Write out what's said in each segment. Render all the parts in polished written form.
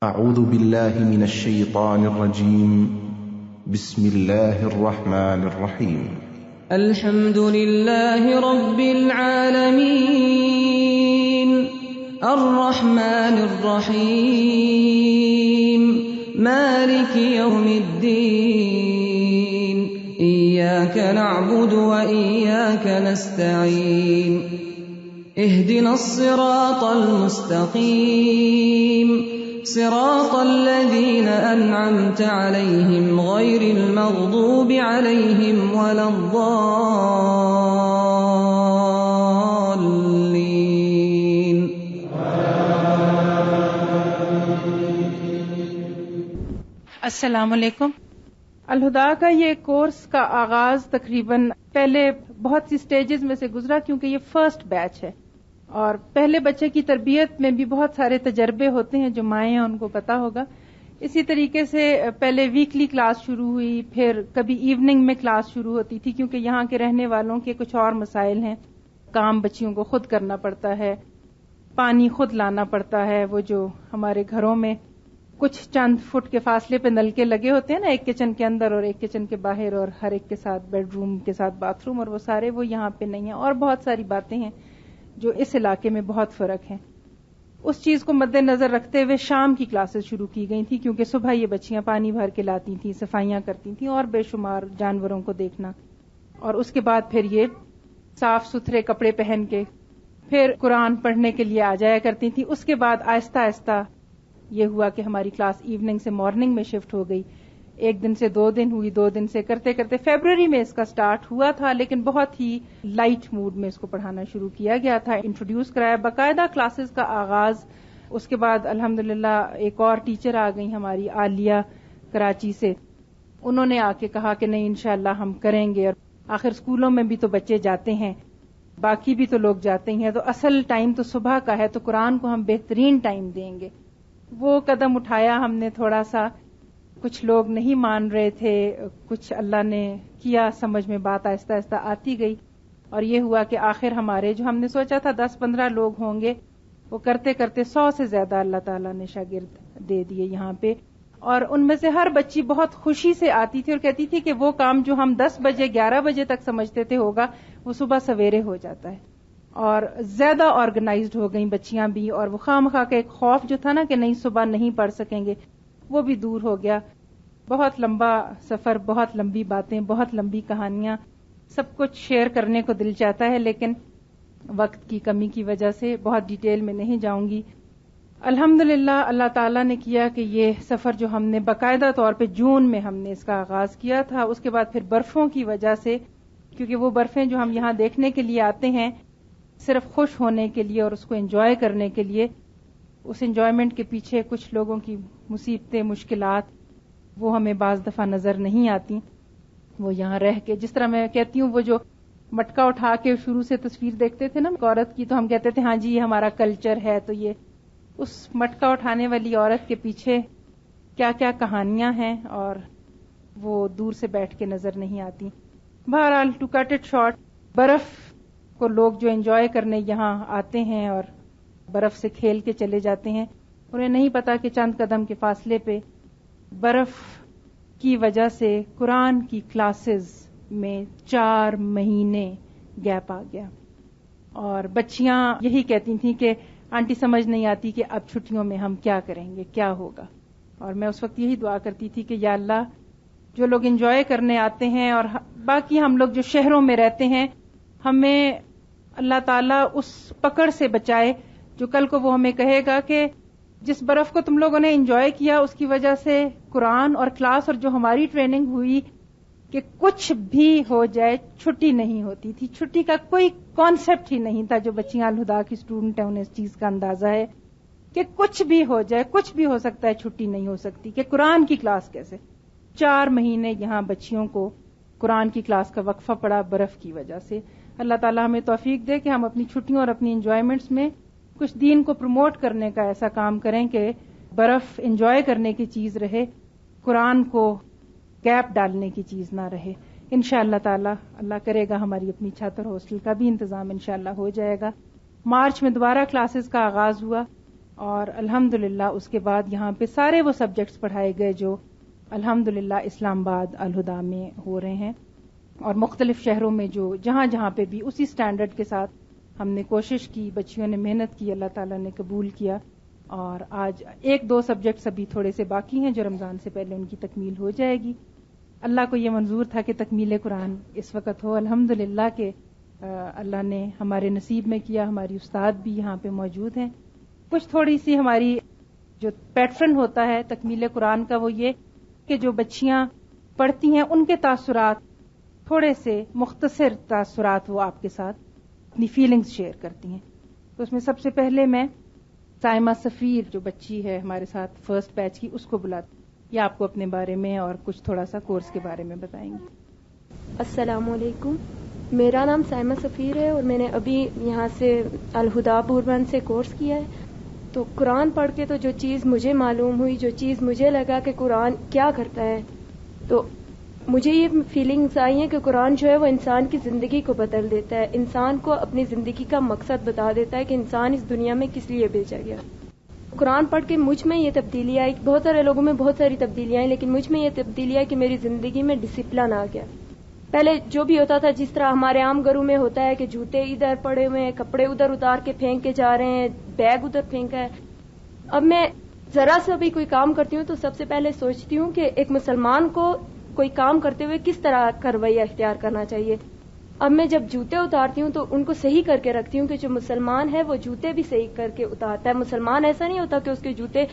أعوذ بالله من الشيطان الرجيم. بسم الله الرحمن الرحيم. الحمد لله رب العالمين الرحمن الرحيم مالك يوم الدين إياك نعبد وإياك نستعين اهدنا الصراط المستقيم صراط الذين أنعمت عليهم غير المغضوب عليهم ولا الضالين. السلام علیکم. الہدا کا یہ کورس کا آغاز تقریباً پہلے بہت سی سٹیجز میں سے گزرا، کیونکہ یہ فرسٹ بیچ ہے اور پہلے بچے کی تربیت میں بھی بہت سارے تجربے ہوتے ہیں جو مائیں ہیں ان کو پتا ہوگا. اسی طریقے سے پہلے ویکلی کلاس شروع ہوئی، پھر کبھی ایوننگ میں کلاس شروع ہوتی تھی، کیونکہ یہاں کے رہنے والوں کے کچھ اور مسائل ہیں. کام بچیوں کو خود کرنا پڑتا ہے، پانی خود لانا پڑتا ہے، وہ جو ہمارے گھروں میں کچھ چند فٹ کے فاصلے پہ نلکے لگے ہوتے ہیں نا، ایک کچن کے اندر اور ایک کچن کے باہر، اور ہر ایک کے ساتھ بیڈ روم کے ساتھ باتھ روم، اور وہ سارے وہ یہاں پہ نہیں ہیں. اور بہت ساری باتیں ہیں جو اس علاقے میں بہت فرق ہے. اس چیز کو مد نظر رکھتے ہوئے شام کی کلاسز شروع کی گئی تھی، کیونکہ صبح یہ بچیاں پانی بھر کے لاتی تھیں، صفائیاں کرتی تھیں اور بے شمار جانوروں کو دیکھنا، اور اس کے بعد پھر یہ صاف ستھرے کپڑے پہن کے پھر قرآن پڑھنے کے لیے آ جایا کرتی تھیں. اس کے بعد آہستہ آہستہ یہ ہوا کہ ہماری کلاس ایوننگ سے مارننگ میں شفٹ ہو گئی. ایک دن سے 2 دن ہوئی، 2 دن سے کرتے کرتے فیبروری میں اس کا سٹارٹ ہوا تھا، لیکن بہت ہی لائٹ موڈ میں اس کو پڑھانا شروع کیا گیا تھا. انٹروڈیوس کرایا باقاعدہ کلاسز کا آغاز. اس کے بعد الحمدللہ ایک اور ٹیچر آ گئی ہماری عالیہ کراچی سے. انہوں نے آ کے کہا کہ نہیں انشاءاللہ ہم کریں گے، اور آخر اسکولوں میں بھی تو بچے جاتے ہیں، باقی بھی تو لوگ جاتے ہیں، تو اصل ٹائم تو صبح کا ہے، تو قرآن کو ہم بہترین ٹائم دیں گے. وہ قدم اٹھایا ہم نے تھوڑا سا، کچھ لوگ نہیں مان رہے تھے، کچھ اللہ نے کیا سمجھ میں، بات آہستہ آہستہ آتی گئی، اور یہ ہوا کہ آخر ہمارے جو ہم نے سوچا تھا 10-15 لوگ ہوں گے، وہ کرتے کرتے 100 سے زیادہ اللہ تعالیٰ نے شاگرد دے دیے یہاں پہ. اور ان میں سے ہر بچی بہت خوشی سے آتی تھی اور کہتی تھی کہ وہ کام جو ہم 10 بجے 11 بجے تک سمجھتے تھے ہوگا، وہ صبح سویرے ہو جاتا ہے. اور زیادہ آرگنائزڈ ہو گئیں بچیاں بھی، اور وہ خواہ کا ایک خوف جو تھا نا کہ نہیں صبح نہیں پڑھ سکیں گے، وہ بھی دور ہو گیا. بہت لمبا سفر، بہت لمبی باتیں، بہت لمبی کہانیاں، سب کچھ شیئر کرنے کو دل چاہتا ہے، لیکن وقت کی کمی کی وجہ سے بہت ڈیٹیل میں نہیں جاؤں گی. الحمدللہ اللہ تعالیٰ نے کیا کہ یہ سفر جو ہم نے باقاعدہ طور پہ جون میں ہم نے اس کا آغاز کیا تھا، اس کے بعد پھر برفوں کی وجہ سے، کیونکہ وہ برفیں جو ہم یہاں دیکھنے کے لیے آتے ہیں صرف خوش ہونے کے لیے اور اس کو انجوائے کرنے کے لیے، اس انجوائمنٹ کے پیچھے کچھ لوگوں کی مصیبتیں، مشکلات، وہ ہمیں بعض دفعہ نظر نہیں آتی. وہ یہاں رہ کے، جس طرح میں کہتی ہوں، وہ جو مٹکا اٹھا کے شروع سے تصویر دیکھتے تھے نا عورت کی، تو ہم کہتے تھے ہاں جی یہ ہمارا کلچر ہے، تو یہ اس مٹکا اٹھانے والی عورت کے پیچھے کیا کیا کہانیاں ہیں، اور وہ دور سے بیٹھ کے نظر نہیں آتی. بہرحال ٹو کٹ اٹ شارٹ، برف کو لوگ جو انجوائے کرنے یہاں آتے ہیں اور برف سے کھیل کے چلے جاتے ہیں، انہیں نہیں پتا کہ چند قدم کے فاصلے پہ برف کی وجہ سے قرآن کی کلاسز میں 4 مہینے گیپ آ گیا. اور بچیاں یہی کہتی تھیں کہ آنٹی سمجھ نہیں آتی کہ اب چھٹیوں میں ہم کیا کریں گے، کیا ہوگا. اور میں اس وقت یہی دعا کرتی تھی کہ یا اللہ، جو لوگ انجوائے کرنے آتے ہیں اور باقی ہم لوگ جو شہروں میں رہتے ہیں، ہمیں اللہ تعالیٰ اس پکڑ سے بچائے جو کل کو وہ ہمیں کہے گا کہ جس برف کو تم لوگوں نے انجوائے کیا اس کی وجہ سے قرآن اور کلاس اور جو ہماری ٹریننگ ہوئی کہ کچھ بھی ہو جائے چھٹی نہیں ہوتی تھی. چھٹی کا کوئی کانسیپٹ ہی نہیں تھا. جو بچیاں الہدا کی اسٹوڈنٹ ہیں انہیں اس چیز کا اندازہ ہے کہ کچھ بھی ہو جائے، کچھ بھی ہو سکتا ہے، چھٹی نہیں ہو سکتی. کہ قرآن کی کلاس کیسے؟ 4 مہینے یہاں بچیوں کو قرآن کی کلاس کا وقفہ پڑا برف کی وجہ سے. اللہ تعالیٰ ہمیں توفیق دے کہ ہم اپنی چھٹیوں اور اپنی انجوائمنٹس میں کچھ دین کو پروموٹ کرنے کا ایسا کام کریں کہ برف انجوائے کرنے کی چیز رہے، قرآن کو گیپ ڈالنے کی چیز نہ رہے. انشاءاللہ تعالی اللہ کرے گا ہماری اپنی چھت اور ہاسٹل کا بھی انتظام انشاءاللہ ہو جائے گا. مارچ میں دوبارہ کلاسز کا آغاز ہوا. اور الحمدللہ اس کے بعد یہاں پہ سارے وہ سبجیکٹس پڑھائے گئے جو الحمدللہ اسلام آباد الہدا میں ہو رہے ہیں، اور مختلف شہروں میں جو جہاں جہاں پہ بھی اسی سٹینڈرڈ کے ساتھ ہم نے کوشش کی، بچیوں نے محنت کی، اللہ تعالیٰ نے قبول کیا. اور آج 1-2 سبجیکٹس ابھی تھوڑے سے باقی ہیں جو رمضان سے پہلے ان کی تکمیل ہو جائے گی. اللہ کو یہ منظور تھا کہ تکمیل قرآن اس وقت ہو. الحمدللہ کہ اللہ نے ہمارے نصیب میں کیا. ہماری استاد بھی یہاں پہ موجود ہیں. کچھ تھوڑی سی ہماری جو پیٹرن ہوتا ہے تکمیل قرآن کا وہ یہ کہ جو بچیاں پڑھتی ہیں ان کے تاثرات تھوڑے سے مختصر تاثرات وہ آپ کے ساتھ اپنی فیلنگز شیئر کرتی ہیں. تو اس میں سب سے پہلے میں سائمہ سفیر جو بچی ہے ہمارے ساتھ فرسٹ بیچ کی اس کو بلاتی، یہ آپ کو اپنے بارے میں اور کچھ تھوڑا سا کورس کے بارے میں بتائیں گی. السلام علیکم، میرا نام سائمہ سفیر ہے اور میں نے ابھی یہاں سے الہدا بوربن سے کورس کیا ہے. تو قرآن پڑھ کے تو جو چیز مجھے معلوم ہوئی، جو چیز مجھے لگا کہ قرآن کیا کرتا ہے، تو مجھے یہ فیلنگز آئی ہیں کہ قرآن جو ہے وہ انسان کی زندگی کو بدل دیتا ہے، انسان کو اپنی زندگی کا مقصد بتا دیتا ہے کہ انسان اس دنیا میں کس لیے بھیجا گیا. قرآن پڑھ کے مجھ میں یہ تبدیلی آئی. بہت سارے لوگوں میں بہت ساری تبدیلیاں آئیں، لیکن مجھ میں یہ تبدیلی آئی کہ میری زندگی میں ڈسپلن آ گیا. پہلے جو بھی ہوتا تھا جس طرح ہمارے عام گھروں میں ہوتا ہے کہ جوتے ادھر پڑے ہوئے ہیں، کپڑے ادھر اتار کے پھینک کے جا رہے ہیں، بیگ ادھر پھینکا ہے. اب میں ذرا سا بھی کوئی کام کرتی ہوں تو سب سے پہلے سوچتی ہوں کہ ایک مسلمان کو کوئی کام کرتے ہوئے کس طرح کا رویہ اختیار کرنا چاہیے. اب میں جب جوتے اتارتی ہوں تو ان کو صحیح کر کے رکھتی ہوں کہ جو مسلمان ہے وہ جوتے بھی صحیح کر کے اتارتا ہے. مسلمان ایسا نہیں ہوتا کہ اس کے جوتے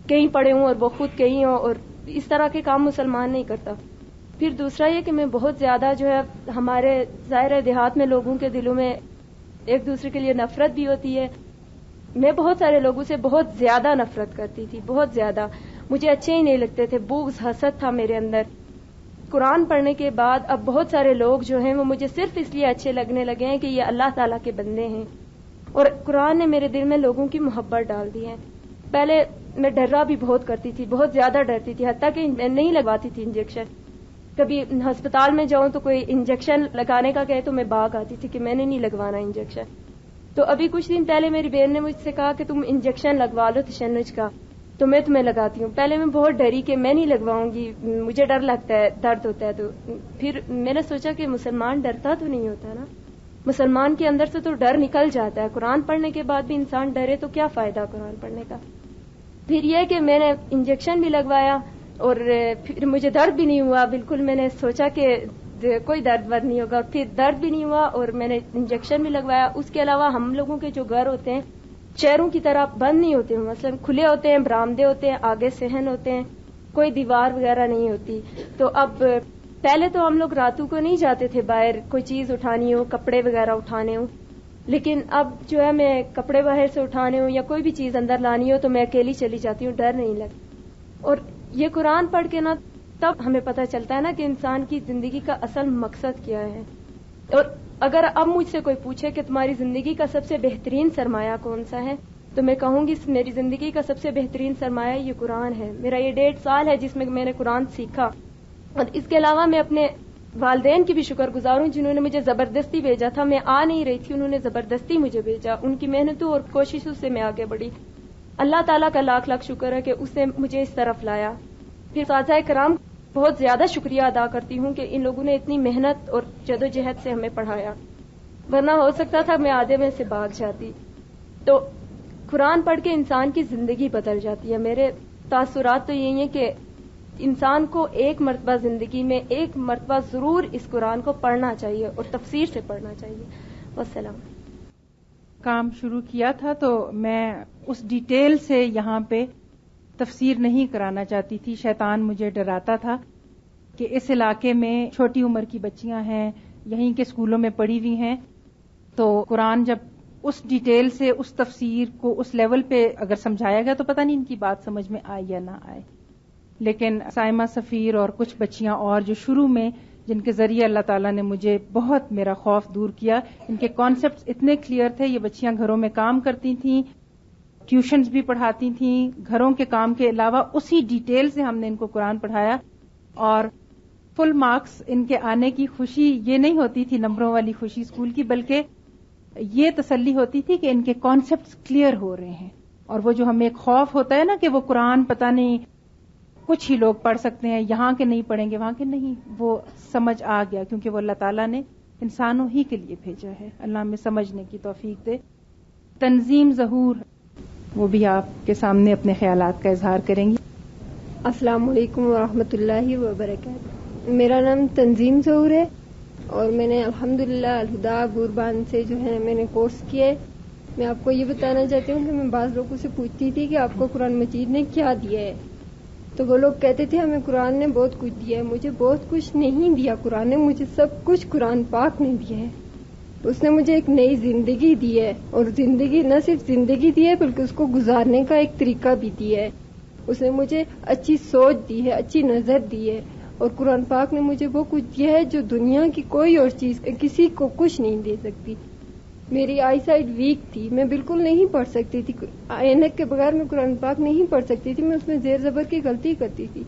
کہیں پڑے ہوں اور وہ خود کہیں ہوں، اور اس طرح کے کام مسلمان نہیں کرتا. پھر دوسرا یہ کہ میں بہت زیادہ جو ہے ہمارے ظاہر دیہات میں لوگوں کے دلوں میں ایک دوسرے کے لیے نفرت بھی ہوتی ہے. میں بہت سارے لوگوں سے بہت زیادہ نفرت کرتی تھی، بہت زیادہ. مجھے اچھے ہی نہیں لگتے تھے، بغض حسد تھا میرے اندر. قرآن پڑھنے کے بعد اب بہت سارے لوگ جو ہیں وہ مجھے صرف اس لیے اچھے لگنے لگے ہیں کہ یہ اللہ تعالیٰ کے بندے ہیں، اور قرآن نے میرے دل میں لوگوں کی محبت ڈال دی ہے. پہلے میں ڈرا بھی بہت کرتی تھی، بہت زیادہ ڈرتی تھی، حتیٰ کہ میں نہیں لگواتی تھی انجیکشن. کبھی ہسپتال میں جاؤں تو کوئی انجیکشن لگانے کا کہے تو میں بھاگ آتی تھی کہ میں نے نہیں لگوانا انجیکشن. تو ابھی کچھ دن پہلے میری بہن نے مجھ سے کہا کہ تم انجیکشن لگوا لو تشنج کا، تو میں تمہیں لگاتی ہوں. پہلے میں بہت ڈری کہ میں نہیں لگواؤں گی، مجھے ڈر لگتا ہے، درد ہوتا ہے. تو پھر میں نے سوچا کہ مسلمان ڈرتا تو نہیں ہوتا نا، مسلمان کے اندر سے تو ڈر نکل جاتا ہے. قرآن پڑھنے کے بعد بھی انسان ڈرے تو کیا فائدہ قرآن پڑھنے کا. پھر یہ کہ میں نے انجیکشن بھی لگوایا اور پھر مجھے درد بھی نہیں ہوا بالکل. میں نے سوچا کہ کوئی درد ورد نہیں ہوگا، پھر درد بھی نہیں ہوا اور میں نے انجیکشن بھی لگوایا. اس کے علاوہ ہم لوگوں کے جو گھر ہوتے ہیں شہروں کی طرح بند نہیں ہوتے ہیں، مثلا کھلے ہوتے ہیں، برآمدے ہوتے ہیں، آگے صحن ہوتے ہیں، کوئی دیوار وغیرہ نہیں ہوتی. تو اب پہلے تو ہم لوگ راتوں کو نہیں جاتے تھے باہر کوئی چیز اٹھانی ہو، کپڑے وغیرہ اٹھانے ہوں، لیکن اب جو ہے میں کپڑے باہر سے اٹھانے ہوں یا کوئی بھی چیز اندر لانی ہو تو میں اکیلی چلی جاتی ہوں، ڈر نہیں لگتا. اور یہ قرآن پڑھ کے نا تب ہمیں پتہ چلتا ہے نا کہ انسان کی زندگی کا اصل مقصد کیا ہے. اور اگر اب مجھ سے کوئی پوچھے کہ تمہاری زندگی کا سب سے بہترین سرمایہ کون سا ہے، تو میں کہوں گی میری زندگی کا سب سے بہترین سرمایہ یہ قرآن ہے. میرا یہ 1.5 سال ہے جس میں نے قرآن سیکھا. اور اس کے علاوہ میں اپنے والدین کی بھی شکر گزار ہوں جنہوں نے مجھے زبردستی بھیجا تھا. میں آ نہیں رہی تھی، انہوں نے زبردستی مجھے بھیجا. ان کی محنتوں اور کوششوں سے میں آگے بڑھی. اللہ تعالیٰ کا لاکھ لاکھ شکر ہے کہ اس نے مجھے اس طرف لایا. پھر اساتذہ کرام بہت زیادہ شکریہ ادا کرتی ہوں کہ ان لوگوں نے اتنی محنت اور جدوجہد سے ہمیں پڑھایا، ورنہ ہو سکتا تھا میں آدھے میں سے بھاگ جاتی. تو قرآن پڑھ کے انسان کی زندگی بدل جاتی ہے. میرے تاثرات تو یہی ہیں کہ انسان کو ایک مرتبہ زندگی میں ایک مرتبہ ضرور اس قرآن کو پڑھنا چاہیے اور تفسیر سے پڑھنا چاہیے. والسلام. کام شروع کیا تھا تو میں اس ڈیٹیل سے یہاں پہ تفسیر نہیں کرانا چاہتی تھی. شیطان مجھے ڈراتا تھا کہ اس علاقے میں چھوٹی عمر کی بچیاں ہیں، یہیں کے اسکولوں میں پڑھی ہوئی ہیں، تو قرآن جب اس ڈیٹیل سے اس تفسیر کو اس لیول پہ اگر سمجھایا گیا تو پتہ نہیں ان کی بات سمجھ میں آئے یا نہ آئے. لیکن سائمہ سفیر اور کچھ بچیاں اور جو شروع میں جن کے ذریعے اللہ تعالیٰ نے مجھے بہت میرا خوف دور کیا، ان کے کانسیپٹس اتنے کلیئر تھے. یہ بچیاں گھروں میں کام کرتی تھیں، ٹیوشنز بھی پڑھاتی تھیں، گھروں کے کام کے علاوہ اسی ڈیٹیل سے ہم نے ان کو قرآن پڑھایا. اور فل مارکس ان کے آنے کی خوشی یہ نہیں ہوتی تھی نمبروں والی خوشی اسکول کی، بلکہ یہ تسلی ہوتی تھی کہ ان کے کانسیپٹس کلیئر ہو رہے ہیں اور وہ جو ہمیں ایک خوف ہوتا ہے نا کہ وہ قرآن پتہ نہیں کچھ ہی لوگ پڑھ سکتے ہیں، یہاں کے نہیں پڑھیں گے وہاں کے نہیں، وہ سمجھ آ گیا کیونکہ وہ اللہ تعالیٰ نے انسانوں ہی کے لیے بھیجا ہے. اللہ ہمیں سمجھنے کی توفیق دے. تنظیم ظہور وہ بھی آپ کے سامنے اپنے خیالات کا اظہار کریں گی. السلام علیکم ورحمۃ اللہ وبرکاتہ. میرا نام تنظیم ظہور ہے اور میں نے الحمدللہ الہدا بوربان سے جو ہے میں نے کورس کیا ہے. میں آپ کو یہ بتانا چاہتی ہوں کہ میں بعض لوگوں سے پوچھتی تھی کہ آپ کو قرآن مجید نے کیا دیا ہے، تو وہ لوگ کہتے تھے ہمیں قرآن نے بہت کچھ دیا ہے. مجھے بہت کچھ نہیں دیا قرآن نے، مجھے سب کچھ قرآن پاک نے دیا ہے. اس نے مجھے ایک نئی زندگی دی ہے، اور زندگی نہ صرف زندگی دی ہے بلکہ اس کو گزارنے کا ایک طریقہ بھی دیا ہے. اس نے مجھے اچھی سوچ دی ہے، اچھی نظر دی ہے، اور قرآن پاک نے مجھے وہ کچھ دیا ہے جو دنیا کی کوئی اور چیز کسی کو کچھ نہیں دے سکتی. میری آئی سائٹ ویک تھی، میں بالکل نہیں پڑھ سکتی تھی، اینک کے بغیر میں قرآن پاک نہیں پڑھ سکتی تھی، میں اس میں زیر زبر کی غلطی کرتی تھی.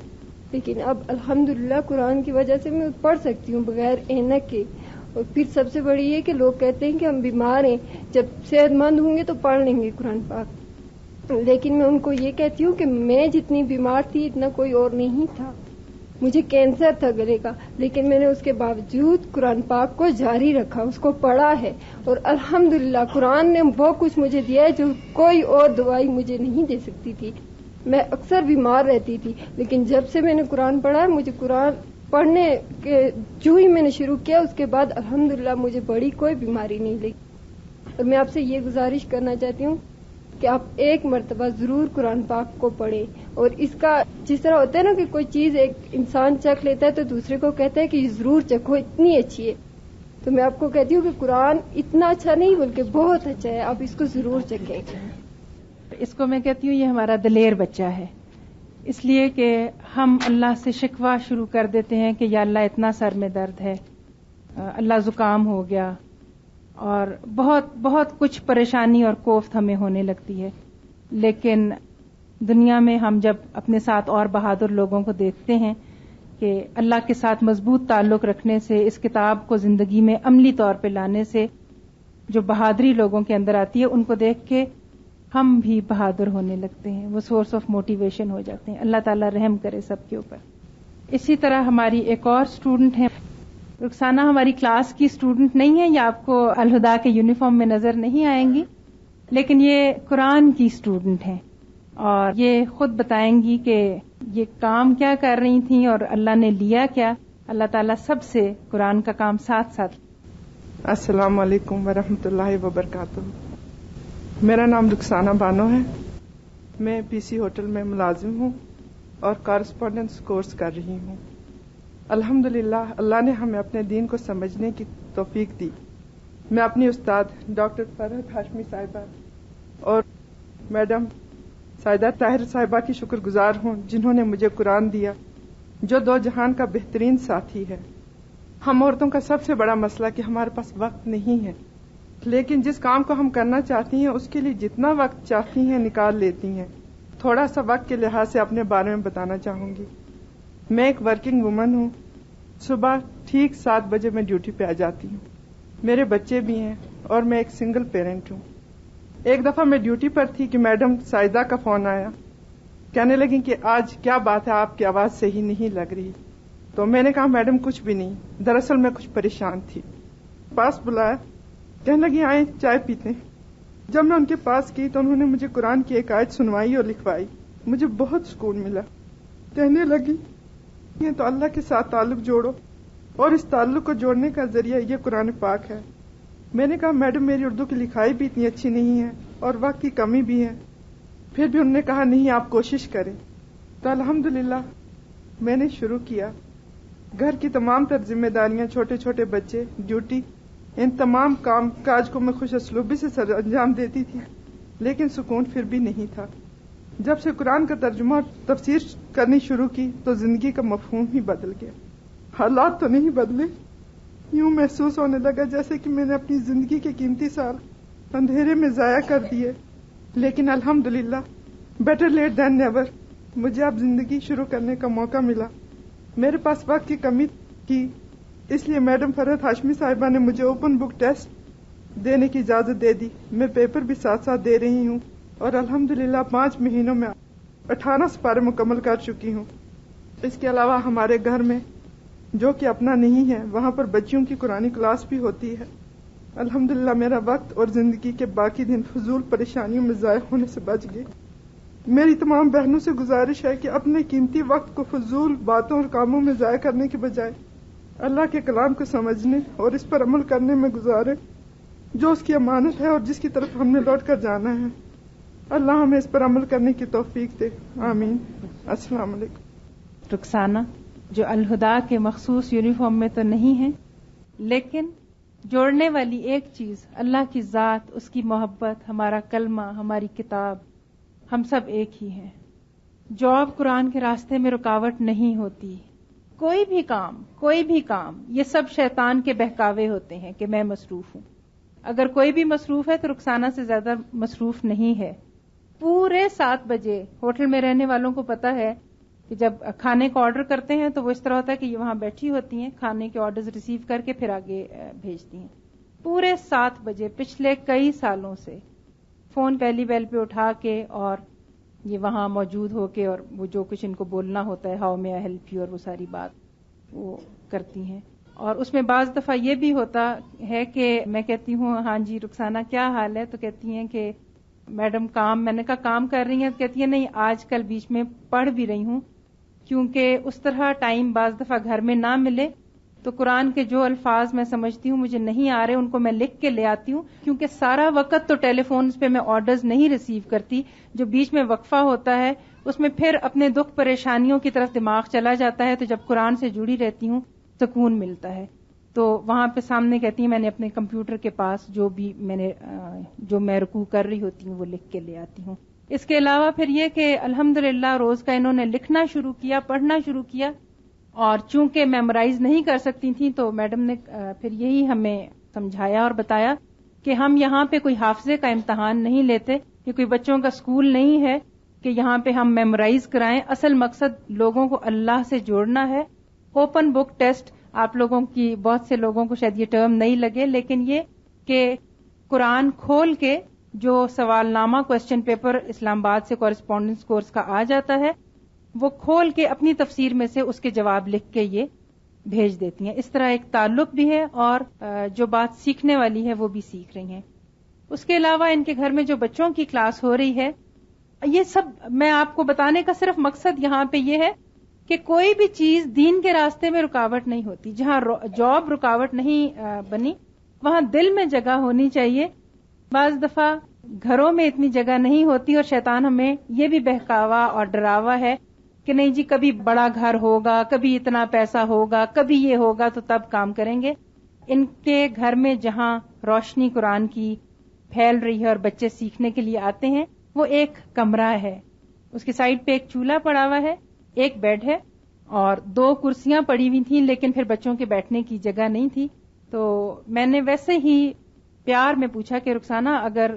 لیکن اب الحمدللہ قرآن کی وجہ سے میں پڑھ سکتی ہوں بغیر اینک کے. اور پھر سب سے بڑی یہ کہ لوگ کہتے ہیں کہ ہم بیمار ہیں، جب صحت مند ہوں گے تو پڑھ لیں گے قرآن پاک. لیکن میں ان کو یہ کہتی ہوں کہ میں جتنی بیمار تھی اتنا کوئی اور نہیں تھا. مجھے کینسر تھا گلے کا، لیکن میں نے اس کے باوجود قرآن پاک کو جاری رکھا، اس کو پڑھا ہے، اور الحمدللہ قرآن نے وہ کچھ مجھے دیا ہے جو کوئی اور دوائی مجھے نہیں دے سکتی تھی. میں اکثر بیمار رہتی تھی، لیکن جب سے میں نے قرآن پڑھا، مجھے قرآن پڑھنے کے جو ہی میں نے شروع کیا اس کے بعد الحمدللہ مجھے بڑی کوئی بیماری نہیں لگی. اور میں آپ سے یہ گزارش کرنا چاہتی ہوں کہ آپ ایک مرتبہ ضرور قرآن پاک کو پڑھیں. اور اس کا جس طرح ہوتا ہے نا کہ کوئی چیز ایک انسان چکھ لیتا ہے تو دوسرے کو کہتا ہے کہ یہ ضرور چکھو، اتنی اچھی ہے، تو میں آپ کو کہتی ہوں کہ قرآن اتنا اچھا نہیں بلکہ بہت اچھا ہے، آپ اس کو ضرور چکھیں. اس کو میں کہتی ہوں یہ ہمارا دلیر بچہ ہے، اس لیے کہ ہم اللہ سے شکوہ شروع کر دیتے ہیں کہ یا اللہ اتنا سر میں درد ہے، اللہ زکام ہو گیا، اور بہت بہت کچھ پریشانی اور کوفت ہمیں ہونے لگتی ہے. لیکن دنیا میں ہم جب اپنے ساتھ اور بہادر لوگوں کو دیکھتے ہیں کہ اللہ کے ساتھ مضبوط تعلق رکھنے سے، اس کتاب کو زندگی میں عملی طور پہ لانے سے جو بہادری لوگوں کے اندر آتی ہے، ان کو دیکھ کے ہم بھی بہادر ہونے لگتے ہیں، وہ سورس آف موٹیویشن ہو جاتے ہیں. اللہ تعالیٰ رحم کرے سب کے اوپر. اسی طرح ہماری ایک اور اسٹوڈنٹ ہے رخسانہ، ہماری کلاس کی اسٹوڈنٹ نہیں ہے، یا آپ کو الہدا کے یونیفارم میں نظر نہیں آئیں گی، لیکن یہ قرآن کی اسٹوڈنٹ ہیں اور یہ خود بتائیں گی کہ یہ کام کیا کر رہی تھیں اور اللہ نے لیا کیا. اللہ تعالیٰ سب سے قرآن کا کام ساتھ ساتھ. السلام علیکم ورحمۃ اللہ وبرکاتہ. میرا نام رخسانہ بانو ہے، میں پی سی ہوٹل میں ملازم ہوں اور کارسپونڈنس کورس کر رہی ہوں. الحمدللہ اللہ نے ہمیں اپنے دین کو سمجھنے کی توفیق دی. میں اپنی استاد ڈاکٹر فرحت ہاشمی صاحبہ اور میڈم سائدہ طاہر صاحبہ کی شکر گزار ہوں جنہوں نے مجھے قرآن دیا، جو دو جہان کا بہترین ساتھی ہے. ہم عورتوں کا سب سے بڑا مسئلہ کہ ہمارے پاس وقت نہیں ہے، لیکن جس کام کو ہم کرنا چاہتی ہیں اس کے لیے جتنا وقت چاہتی ہیں نکال لیتی ہیں. تھوڑا سا وقت کے لحاظ سے اپنے بارے میں بتانا چاہوں گی. میں ایک ورکنگ وومن ہوں. صبح ٹھیک 7 بجے میں ڈیوٹی پہ آ جاتی ہوں. میرے بچے بھی ہیں اور میں ایک سنگل پیرنٹ ہوں. ایک دفعہ میں ڈیوٹی پر تھی کہ میڈم سائدہ کا فون آیا، کہنے لگی کہ آج کیا بات ہے، آپ کی آواز صحیح نہیں لگ رہی. تو میں نے کہا میڈم کچھ بھی نہیں، دراصل میں کچھ پریشان تھی. پاس بلایا، کہنے لگی آئیں چائے پیتے ہیں. جب میں ان کے پاس گئی تو انہوں نے مجھے قرآن کی ایک آیت سنوائی اور لکھوائی. مجھے بہت سکون ملا. کہنے لگی یہ تو اللہ کے ساتھ تعلق جوڑو، اور اس تعلق کو جوڑنے کا ذریعہ یہ قرآن پاک ہے. میں نے کہا میڈم میری اردو کی لکھائی بھی اتنی اچھی نہیں ہے اور وقت کی کمی بھی ہے. پھر بھی انہوں نے کہا نہیں آپ کوشش کریں. تو الحمدللہ میں نے شروع کیا. گھر کی تمام تر ذمہ داریاں، چھوٹے چھوٹے بچے، ڈیوٹی، ان تمام کام کاج کو میں خوش اسلوبی سے سر انجام دیتی تھی، لیکن سکون پھر بھی نہیں تھا. جب سے قرآن کا ترجمہ اور تفسیر کرنی شروع کی تو زندگی کا مفہوم ہی بدل گیا. حالات تو نہیں بدلے، یوں محسوس ہونے لگا جیسے کہ میں نے اپنی زندگی کے قیمتی سال اندھیرے میں ضائع کر دیے. لیکن الحمدللہ بیٹر لیٹ دین نیور، مجھے اب زندگی شروع کرنے کا موقع ملا. میرے پاس وقت کی کمی کی، اس لیے میڈم فرحت ہاشمی صاحبہ نے مجھے اوپن بک ٹیسٹ دینے کی اجازت دے دی. میں پیپر بھی ساتھ ساتھ دے رہی ہوں اور الحمدللہ 5 مہینوں میں 18 سپارے مکمل کر چکی ہوں. اس کے علاوہ ہمارے گھر میں جو کہ اپنا نہیں ہے وہاں پر بچیوں کی قرآنی کلاس بھی ہوتی ہے. الحمدللہ میرا وقت اور زندگی کے باقی دن فضول پریشانیوں میں ضائع ہونے سے بچ گئے. میری تمام بہنوں سے گزارش ہے کہ اپنے قیمتی وقت کو فضول باتوں اور کاموں میں ضائع کرنے کے بجائے اللہ کے کلام کو سمجھنے اور اس پر عمل کرنے میں گزارے جو اس کی امانت ہے اور جس کی طرف ہم نے لوٹ کر جانا ہے. اللہ ہمیں اس پر عمل کرنے کی توفیق دے. آمین. السلام علیکم. رخسانہ جو الہدا کے مخصوص یونیفارم میں تو نہیں ہے، لیکن جوڑنے والی ایک چیز اللہ کی ذات، اس کی محبت، ہمارا کلمہ، ہماری کتاب، ہم سب ایک ہی ہیں. جاب قرآن کے راستے میں رکاوٹ نہیں ہوتی. کوئی بھی کام یہ سب شیطان کے بہکاوے ہوتے ہیں کہ میں مصروف ہوں. اگر کوئی بھی مصروف ہے تو رخسانہ سے زیادہ مصروف نہیں ہے. پورے 7 بجے ہوٹل میں رہنے والوں کو پتا ہے کہ جب کھانے کا آرڈر کرتے ہیں تو وہ اس طرح ہوتا ہے کہ یہ وہاں بیٹھی ہوتی ہیں، کھانے کے آرڈرز ریسیو کر کے پھر آگے بھیجتی ہیں. پورے 7 بجے پچھلے کئی سالوں سے فون پہلی بیل پہ اٹھا کے اور یہ وہاں موجود ہو کے اور وہ جو کچھ ان کو بولنا ہوتا ہے، ہاؤ میں آئی ہیلپ یو، اور وہ ساری بات وہ کرتی ہیں. اور اس میں بعض دفعہ یہ بھی ہوتا ہے کہ میں کہتی ہوں ہاں جی رخسانہ کیا حال ہے، تو کہتی ہیں کہ میڈم کام. میں نے کہا کام کر رہی ہیں؟ کہتی ہیں نہیں آج کل بیچ میں پڑھ بھی رہی ہوں، کیونکہ اس طرح ٹائم بعض دفعہ گھر میں نہ ملے تو قرآن کے جو الفاظ میں سمجھتی ہوں مجھے نہیں آ رہے ان کو میں لکھ کے لے آتی ہوں، کیونکہ سارا وقت تو ٹیلی فونز پہ میں آرڈرز نہیں ریسیو کرتی. جو بیچ میں وقفہ ہوتا ہے اس میں پھر اپنے دکھ پریشانیوں کی طرف دماغ چلا جاتا ہے، تو جب قرآن سے جڑی رہتی ہوں سکون ملتا ہے. تو وہاں پہ سامنے کہتی ہیں میں نے اپنے کمپیوٹر کے پاس جو میں رکوع کر رہی ہوتی ہوں وہ لکھ کے لے آتی ہوں. اس کے علاوہ پھر یہ کہ الحمدللہ روز کا انہوں نے لکھنا شروع کیا، پڑھنا شروع کیا، اور چونکہ میمورائز نہیں کر سکتی تھیں تو میڈم نے پھر یہی ہمیں سمجھایا اور بتایا کہ ہم یہاں پہ کوئی حافظے کا امتحان نہیں لیتے، یہ کوئی بچوں کا اسکول نہیں ہے کہ یہاں پہ ہم میمورائز کرائیں. اصل مقصد لوگوں کو اللہ سے جوڑنا ہے. اوپن بک ٹیسٹ آپ لوگوں کی بہت سے لوگوں کو شاید یہ ٹرم نہیں لگے، لیکن یہ کہ قرآن کھول کے جو سوال نامہ کوسچن پیپر اسلام آباد سے کورسپونڈنس کورس کا آ جاتا ہے وہ کھول کے اپنی تفسیر میں سے اس کے جواب لکھ کے یہ بھیج دیتی ہیں. اس طرح ایک تعلق بھی ہے اور جو بات سیکھنے والی ہے وہ بھی سیکھ رہی ہیں. اس کے علاوہ ان کے گھر میں جو بچوں کی کلاس ہو رہی ہے، یہ سب میں آپ کو بتانے کا صرف مقصد یہاں پہ یہ ہے کہ کوئی بھی چیز دین کے راستے میں رکاوٹ نہیں ہوتی. جہاں جاب رکاوٹ نہیں بنی وہاں دل میں جگہ ہونی چاہیے. بعض دفعہ گھروں میں اتنی جگہ نہیں ہوتی اور شیطان ہمیں یہ بھی بہکاوا اور ڈراوا ہے کہ نہیں جی کبھی بڑا گھر ہوگا، کبھی اتنا پیسہ ہوگا، کبھی یہ ہوگا تو تب کام کریں گے. ان کے گھر میں جہاں روشنی قرآن کی پھیل رہی ہے اور بچے سیکھنے کے لیے آتے ہیں وہ ایک کمرہ ہے، اس کے سائڈ پہ ایک چولہا پڑا ہوا ہے، ایک بیڈ ہے اور 2 کرسیاں پڑی ہوئی تھیں، لیکن پھر بچوں کے بیٹھنے کی جگہ نہیں تھی. تو میں نے ویسے ہی پیار میں پوچھا کہ رخسانہ اگر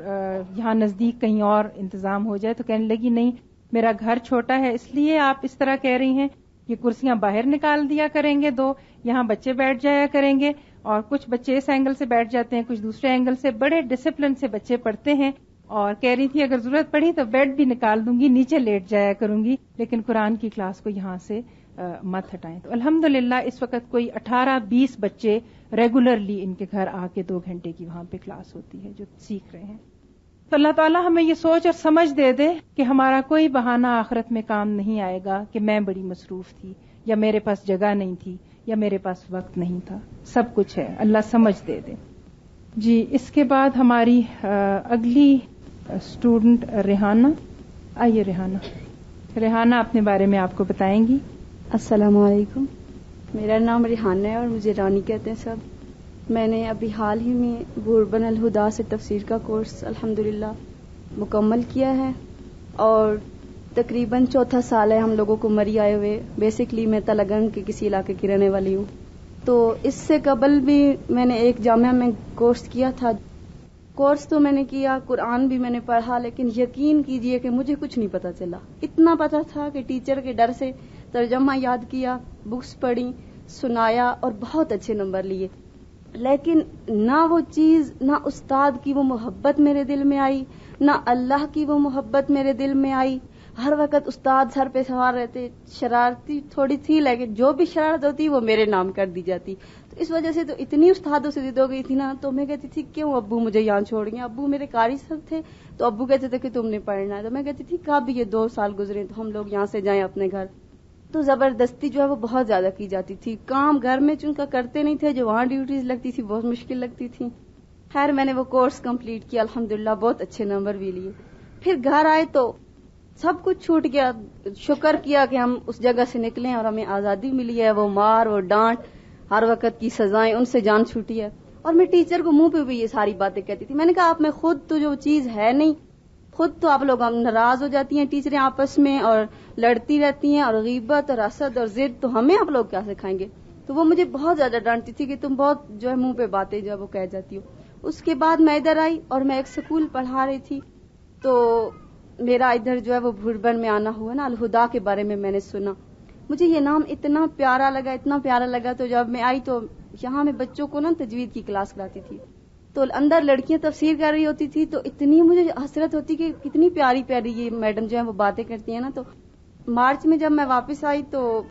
یہاں نزدیک کہیں اور انتظام ہو جائے، تو کہنے لگی نہیں میرا گھر چھوٹا ہے اس لیے آپ اس طرح کہہ رہی ہیں، یہ کرسیاں باہر نکال دیا کریں گے 2، یہاں بچے بیٹھ جایا کریں گے، اور کچھ بچے اس اینگل سے بیٹھ جاتے ہیں کچھ دوسرے اینگل سے. بڑے ڈسپلن سے بچے پڑھتے ہیں، اور کہہ رہی تھی اگر ضرورت پڑی تو بیڈ بھی نکال دوں گی، نیچے لیٹ جایا کروں گی، لیکن قرآن کی کلاس کو یہاں سے مت ہٹائیں. تو الحمدللہ اس وقت کوئی 18-20 بچے ریگولرلی ان کے گھر آ کے 2 گھنٹے کی وہاں پہ کلاس ہوتی ہے جو سیکھ رہے ہیں. تو اللہ تعالیٰ ہمیں یہ سوچ اور سمجھ دے دے کہ ہمارا کوئی بہانہ آخرت میں کام نہیں آئے گا کہ میں بڑی مصروف تھی یا میرے پاس جگہ نہیں تھی یا میرے پاس وقت نہیں تھا. سب کچھ ہے، اللہ سمجھ دے دے. جی اس کے بعد ہماری اگلی اسٹوڈنٹ ریحانہ. آئیے ریحانہ اپنے بارے میں آپ کو بتائیں گی. السلام علیکم، میرا نام ریحانہ ہے اور مجھے رانی کہتے ہیں سب. میں نے ابھی حال ہی میں بوربن الہدا سے تفسیر کا کورس الحمدللہ مکمل کیا ہے اور تقریباً 4تھا سال ہے ہم لوگوں کو مری آئے ہوئے. بیسکلی میں تلگنگ کے کسی علاقے کی رہنے والی ہوں. تو اس سے قبل بھی میں نے ایک جامعہ میں کورس کیا تھا. کورس تو میں نے کیا، قرآن بھی میں نے پڑھا، لیکن یقین کیجئے کہ مجھے کچھ نہیں پتا چلا. اتنا پتا تھا کہ ٹیچر کے ڈر سے ترجمہ یاد کیا، بکس پڑھی، سنایا اور بہت اچھے نمبر لیے، لیکن نہ وہ چیز، نہ استاد کی وہ محبت میرے دل میں آئی، نہ اللہ کی وہ محبت میرے دل میں آئی. ہر وقت استاد سر پہ سوار رہتے. شرارتی تھوڑی تھی لیکن جو بھی شرارت ہوتی وہ میرے نام کر دی جاتی. تو اس وجہ سے تو اتنی استادوں سے ضد ہو گئی تھی نا, تو میں کہتی تھی کیوں ابو مجھے یہاں چھوڑ گئے. ابو میرے قاری صاحب تھے تو ابو کہتے تھے کہ تم نے پڑھنا ہے, تو میں کہتی تھی کب یہ 2 سال گزرے تو ہم لوگ یہاں سے جائیں اپنے گھر. تو زبردستی جو ہے وہ بہت زیادہ کی جاتی تھی. کام گھر میں چونکہ کرتے نہیں تھے, جو وہاں ڈیوٹیز لگتی تھی بہت مشکل لگتی تھی. خیر میں نے وہ کورس کمپلیٹ کیا, الحمدللہ بہت اچھے نمبر بھی لیے. پھر گھر آئے تو سب کچھ چھوٹ گیا. شکر کیا کہ ہم اس جگہ سے نکلے اور ہمیں آزادی ملی ہے. وہ مار, وہ ڈانٹ, ہر وقت کی سزائیں, ان سے جان چھوٹی ہے. اور میں ٹیچر کو منہ پہ بھی یہ ساری باتیں کہتی تھی. میں نے کہا آپ میں خود تو جو چیز ہے نہیں, خود تو آپ لوگ ناراض ہو جاتی ہیں ٹیچریں آپس میں اور لڑتی رہتی ہیں, اور غیبت اور حسد اور ضد تو ہمیں آپ لوگ کیا سکھائیں گے. تو وہ مجھے بہت زیادہ ڈانٹتی تھی کہ تم بہت جو ہے منہ پہ باتیں جو ہے وہ کہہ جاتی ہو. اس کے بعد میں ادھر آئی اور میں ایک سکول پڑھا رہی تھی, تو میرا ادھر جو ہے وہ بھوربن میں آنا ہوا نا. الہدا کے بارے میں نے سنا, مجھے یہ نام اتنا پیارا لگا, اتنا پیارا لگا. تو جب میں آئی تو یہاں میں بچوں کو نا تجوید کی کلاس کراتی تھی, تو اندر لڑکیاں تفسیر کر رہی ہوتی تھی, تو اتنی مجھے حسرت ہوتی کہ کتنی پیاری پیاری یہ میڈم جو ہے وہ باتیں کرتی ہیں نا. تو مارچ میں جب میں واپس آئی تو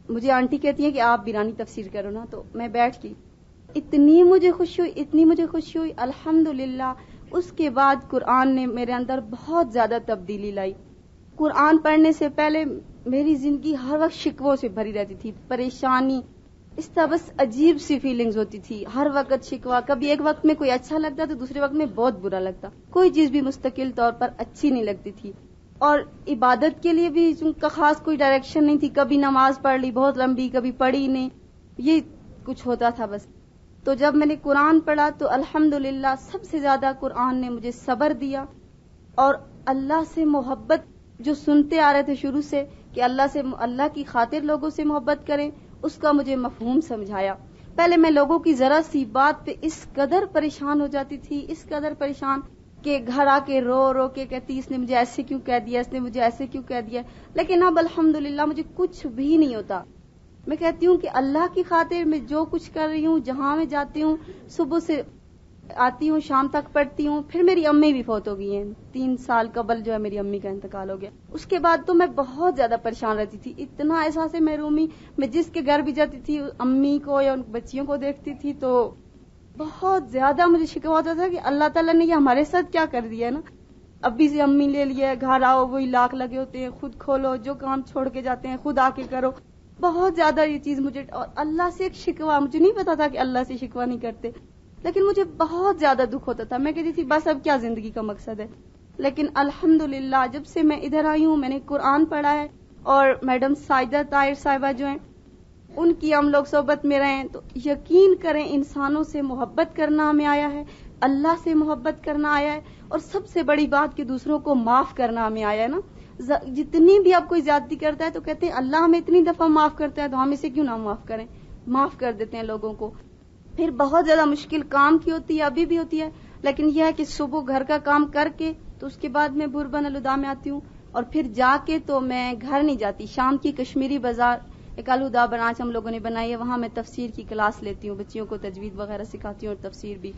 مجھے آنٹی کہتی ہیں کہ آپ بیرانی تفسیر کرو نا. تو میں بیٹھ گئی, اتنی مجھے خوشی ہوئی الحمدللہ. اس کے بعد قرآن نے میرے اندر بہت زیادہ تبدیلی لائی. قرآن پڑھنے سے پہلے میری زندگی ہر وقت شکووں سے بھری رہتی تھی, پریشانی, اس طرح بس عجیب سی فیلنگز ہوتی تھی. ہر وقت شکوا, کبھی ایک وقت میں کوئی اچھا لگتا تو دوسرے وقت میں بہت برا لگتا. کوئی چیز بھی مستقل طور پر اچھی نہیں لگتی تھی. اور عبادت کے لیے بھی خاص کوئی ڈائریکشن نہیں تھی. کبھی نماز پڑھ لی بہت لمبی, کبھی پڑھی نہیں, یہ کچھ ہوتا تھا بس. تو جب میں نے قرآن پڑھا تو الحمدللہ سب سے زیادہ قرآن نے مجھے صبر دیا, اور اللہ سے محبت جو سنتے آ رہے تھے شروع سے کہ اللہ کی خاطر لوگوں سے محبت کریں, اس کا مجھے مفہوم سمجھایا. پہلے میں لوگوں کی ذرا سی بات پہ اس قدر پریشان ہو جاتی تھی, اس قدر پریشان کہ گھر آ کے رو رو کے کہتی اس نے مجھے ایسے کیوں کہہ دیا, اس نے مجھے ایسے کیوں کہہ دیا. لیکن اب الحمدللہ مجھے کچھ بھی نہیں ہوتا. میں کہتی ہوں کہ اللہ کی خاطر میں جو کچھ کر رہی ہوں, جہاں میں جاتی ہوں, صبح سے آتی ہوں شام تک پڑھتی ہوں. پھر میری امی بھی فوت ہو گئی ہیں, 3 سال قبل جو ہے میری امی کا انتقال ہو گیا. اس کے بعد تو میں بہت زیادہ پریشان رہتی تھی, اتنا احساس محرومی. میں جس کے گھر بھی جاتی تھی امی کو یا ان بچیوں کو دیکھتی تھی تو بہت زیادہ مجھے شکوہ ہوتا تھا کہ اللہ تعالیٰ نے یہ ہمارے ساتھ کیا کر دیا ہے نا. ابھی سے امی لے لیا, گھر آؤ وہی لاکھ لگے ہوتے ہیں, خود کھولو, جو کام چھوڑ کے جاتے ہیں خود آ کے کرو. بہت زیادہ یہ چیز مجھے, اور اللہ سے ایک شکوہ, مجھے نہیں پتا تھا کہ اللہ سے شکوہ نہیں کرتے, لیکن مجھے بہت زیادہ دکھ ہوتا تھا. میں کہتی تھی بس اب کیا زندگی کا مقصد ہے. لیکن الحمدللہ جب سے میں ادھر آئی ہوں, میں نے قرآن پڑھا ہے, اور میڈم سائدہ طاہر صاحبہ جو ہیں ان کی ہم لوگ صحبت میں رہے ہیں, تو یقین کریں انسانوں سے محبت کرنا ہمیں آیا ہے, اللہ سے محبت کرنا آیا ہے, اور سب سے بڑی بات کہ دوسروں کو معاف کرنا ہمیں آیا ہے نا. جتنی بھی آپ کوئی زیادتی کرتا ہے تو کہتے ہیں اللہ ہمیں اتنی دفعہ معاف کرتا ہے تو ہم اسے کیوں نہ معاف کریں. معاف کر دیتے ہیں لوگوں کو. پھر بہت زیادہ مشکل کام کی ہوتی ہے, ابھی بھی ہوتی ہے, لیکن یہ ہے کہ صبح گھر کا کام کر کے تو اس کے بعد میں بھوربن الہدا میں آتی ہوں, اور پھر جا کے تو میں گھر نہیں جاتی. شام کی کشمیری بازار ایک الہدا برانچ ہم لوگوں نے بنائی ہے, وہاں میں تفسیر کی کلاس لیتی ہوں, بچیوں کو تجوید وغیرہ سکھاتی ہوں اور تفسیر بھی.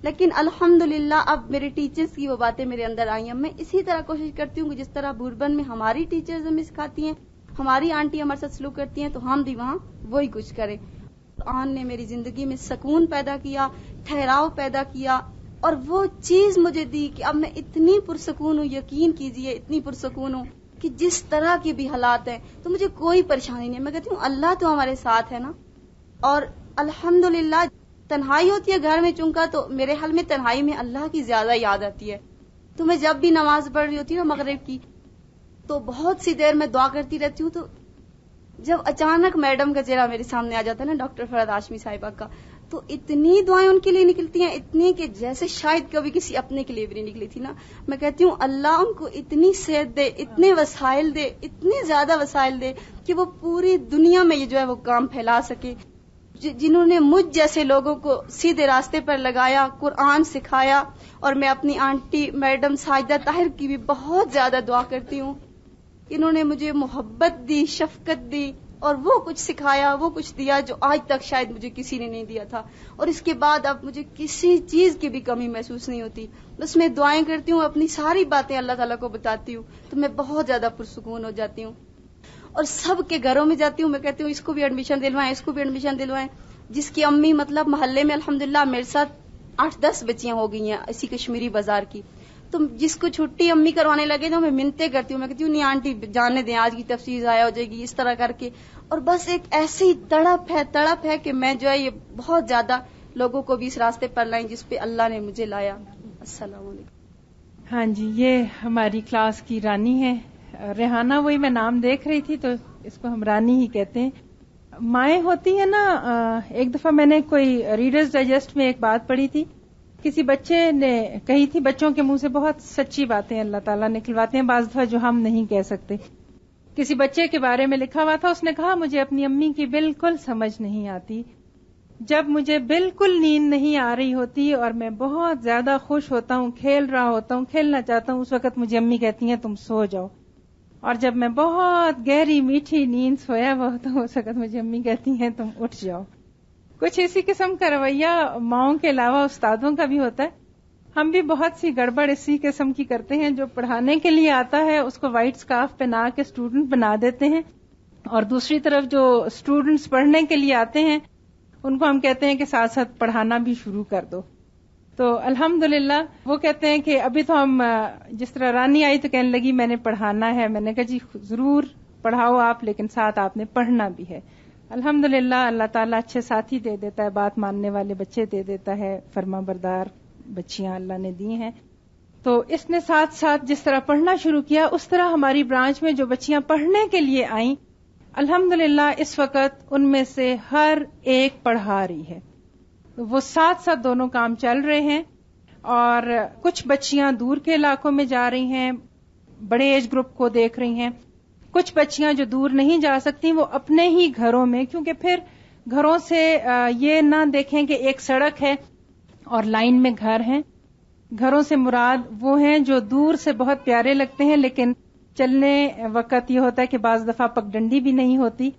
لیکن الحمدللہ اب میرے ٹیچرز کی وہ باتیں میرے اندر آئی ہیں. میں اسی طرح کوشش کرتی ہوں کہ جس طرح بھوربن میں ہماری ٹیچرز ہمیں سکھاتی ہیں, ہماری آنٹی ہمارے ساتھ سلوک کرتی ہیں, تو ہم بھی وہاں وہی کچھ کریں. قرآن نے میری زندگی میں سکون پیدا کیا, ٹھہراؤ پیدا کیا, اور وہ چیز مجھے دی کہ اب میں اتنی پرسکون ہوں, یقین کیجئے اتنی پرسکون ہوں کہ جس طرح کے بھی حالات ہیں تو مجھے کوئی پریشانی نہیں. میں کہتی ہوں اللہ تو ہمارے ساتھ ہے نا. اور الحمدللہ تنہائی ہوتی ہے گھر میں چونکہ, تو میرے حال میں تنہائی میں اللہ کی زیادہ یاد آتی ہے. تو میں جب بھی نماز پڑھ رہی ہوتی ہوں مغرب کی, تو بہت سی دیر میں دعا کرتی رہتی ہوں. تو جب اچانک میڈم کا چہرہ میرے سامنے آ جاتا ہے نا, ڈاکٹر فرحت ہاشمی صاحبہ کا, تو اتنی دعائیں ان کے لیے نکلتی ہیں, اتنی کہ جیسے شاید کبھی کسی اپنے کے لیے بھی نہیں نکلی تھی نا. میں کہتی ہوں اللہ ان کو اتنی صحت دے, اتنے وسائل دے, اتنے زیادہ وسائل دے کہ وہ پوری دنیا میں یہ جو ہے وہ کام پھیلا سکے. جنہوں نے مجھ جیسے لوگوں کو سیدھے راستے پر لگایا, قرآن سکھایا. اور میں اپنی آنٹی میڈم سائدہ طاہر کی بھی بہت زیادہ دعا کرتی ہوں. انہوں نے مجھے محبت دی, شفقت دی, اور وہ کچھ سکھایا، وہ کچھ دیا جو آج تک شاید مجھے کسی نے نہیں دیا تھا. اور اس کے بعد اب مجھے کسی چیز کی بھی کمی محسوس نہیں ہوتی. بس میں دعائیں کرتی ہوں، اپنی ساری باتیں اللہ تعالیٰ کو بتاتی ہوں تو میں بہت زیادہ پرسکون ہو جاتی ہوں. اور سب کے گھروں میں جاتی ہوں، میں کہتی ہوں اس کو بھی ایڈمیشن دلوائیں، اس کو بھی ایڈمیشن دلوائیں. جس کی امی مطلب محلے میں الحمدللہ میرے ساتھ 8-10 بچیاں ہو گئی ہیں اسی کشمیری بازار کی. تو جس کو چھٹی امی کروانے لگے تو میں منتیں کرتی ہوں، میں کہتی ہوں نہیں آنٹی جانے دیں، آج کی تفسیر ضائع ہو جائے گی، اس طرح کر کے. اور بس ایک ایسی تڑپ ہے کہ میں جو ہے یہ بہت زیادہ لوگوں کو بھی اس راستے پر لائیں جس پہ اللہ نے مجھے لایا. السلام علیکم. ہاں جی، یہ ہماری کلاس کی رانی ہے ریحانہ، وہی میں نام دیکھ رہی تھی تو اس کو ہم رانی ہی کہتے ہیں. مائیں ہوتی ہیں نا، ایک دفعہ میں نے کوئی ریڈرز ڈائجسٹ میں ایک بات پڑھی تھی، کسی بچے نے کہی تھی، بچوں کے منہ سے بہت سچی باتیں اللہ تعالیٰ نکلواتے ہیں بعض دفعہ جو ہم نہیں کہہ سکتے. کسی بچے کے بارے میں لکھا ہوا تھا، اس نے کہا مجھے اپنی امی کی بالکل سمجھ نہیں آتی، جب مجھے بالکل نیند نہیں آ رہی ہوتی اور میں بہت زیادہ خوش ہوتا ہوں، کھیل رہا ہوتا ہوں، کھیلنا چاہتا ہوں، اس وقت مجھے امی کہتی ہیں تم سو جاؤ. اور جب میں بہت گہری میٹھی نیند سویا ہوا ہوتا ہوں اس وقت مجھے امی کہتی ہیں تم اٹھ جاؤ. کچھ اسی قسم کا رویہ ماؤں کے علاوہ استادوں کا بھی ہوتا ہے. ہم بھی بہت سی گڑبڑ اسی قسم کی کرتے ہیں، جو پڑھانے کے لیے آتا ہے اس کو وائٹ سکارف پہنا کے اسٹوڈنٹ بنا دیتے ہیں، اور دوسری طرف جو اسٹوڈنٹس پڑھنے کے لیے آتے ہیں ان کو ہم کہتے ہیں کہ ساتھ ساتھ پڑھانا بھی شروع کر دو. تو الحمدللہ وہ کہتے ہیں کہ ابھی تو ہم، جس طرح رانی آئی تو کہنے لگی میں نے پڑھانا ہے. میں نے کہا جی ضرور پڑھاؤ آپ، لیکن ساتھ آپ نے پڑھنا بھی ہے. الحمدللہ اللہ تعالیٰ اچھے ساتھی دے دیتا ہے، بات ماننے والے بچے دے دیتا ہے، فرما بردار بچیاں اللہ نے دی ہیں. تو اس نے ساتھ ساتھ جس طرح پڑھنا شروع کیا اس طرح ہماری برانچ میں جو بچیاں پڑھنے کے لیے آئیں الحمدللہ اس وقت ان میں سے ہر ایک پڑھا رہی ہے. وہ ساتھ ساتھ دونوں کام چل رہے ہیں. اور کچھ بچیاں دور کے علاقوں میں جا رہی ہیں، بڑے ایج گروپ کو دیکھ رہی ہیں. کچھ بچیاں جو دور نہیں جا سکتی وہ اپنے ہی گھروں میں، کیونکہ پھر گھروں سے یہ نہ دیکھیں کہ ایک سڑک ہے اور لائن میں گھر ہیں. گھروں سے مراد وہ ہیں جو دور سے بہت پیارے لگتے ہیں لیکن چلنے وقت یہ ہوتا ہے کہ بعض دفعہ پگڈنڈی بھی نہیں ہوتی،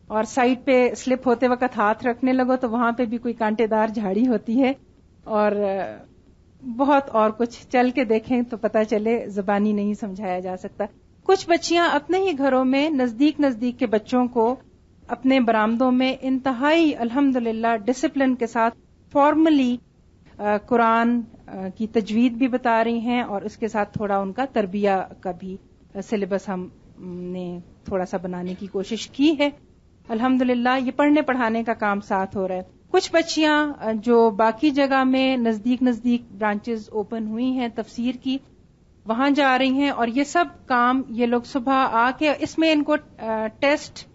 اور سائڈ پہ سلپ ہوتے وقت ہاتھ رکھنے لگو تو وہاں پہ بھی کوئی کانٹے دار جھاڑی ہوتی ہے، اور بہت اور کچھ چل کے دیکھیں تو پتہ چلے، زبانی نہیں سمجھایا جا سکتا. کچھ بچیاں اپنے ہی گھروں میں نزدیک کے بچوں کو اپنے برآمدوں میں انتہائی الحمدللہ ڈسپلن کے ساتھ فارملی قرآن کی تجوید بھی بتا رہی ہیں، اور اس کے ساتھ تھوڑا ان کا تربیہ کا بھی سلیبس ہم نے تھوڑا سا بنانے کی کوشش کی ہے. الحمدللہ یہ پڑھنے پڑھانے کا کام ساتھ ہو رہا ہے. کچھ بچیاں جو باقی جگہ میں نزدیک برانچز اوپن ہوئی ہیں تفسیر کی، وہاں جا رہی ہیں، اور یہ سب کام یہ لوگ صبح آ کے، اس میں ان کو ٹیسٹ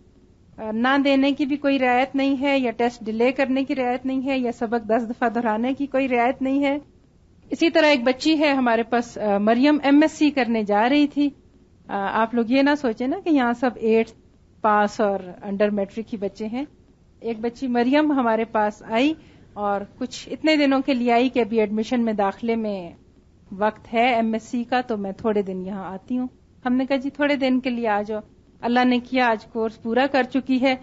نہ دینے کی بھی کوئی رعایت نہیں ہے، یا ٹیسٹ ڈیلے کرنے کی رعایت نہیں ہے، یا سبق 10 دفعہ دہرانے کی کوئی رعایت نہیں ہے. اسی طرح ایک بچی ہے ہمارے پاس، مریم MSc کرنے جا رہی تھی. آپ لوگ یہ نہ سوچیں نا کہ یہاں سب 8th پاس اور انڈر میٹرک ہی بچے ہیں. ایک بچی مریم ہمارے پاس آئی اور کچھ اتنے دنوں کے لیے آئی کہ ابھی ایڈمیشن میں داخلے میں وقت ہے MSc کا، تو میں تھوڑے دن یہاں آتی ہوں. ہم نے کہا جی تھوڑے دن کے لیے آ جاؤ. اللہ نے کیا آج کورس پورا کر چکی ہے،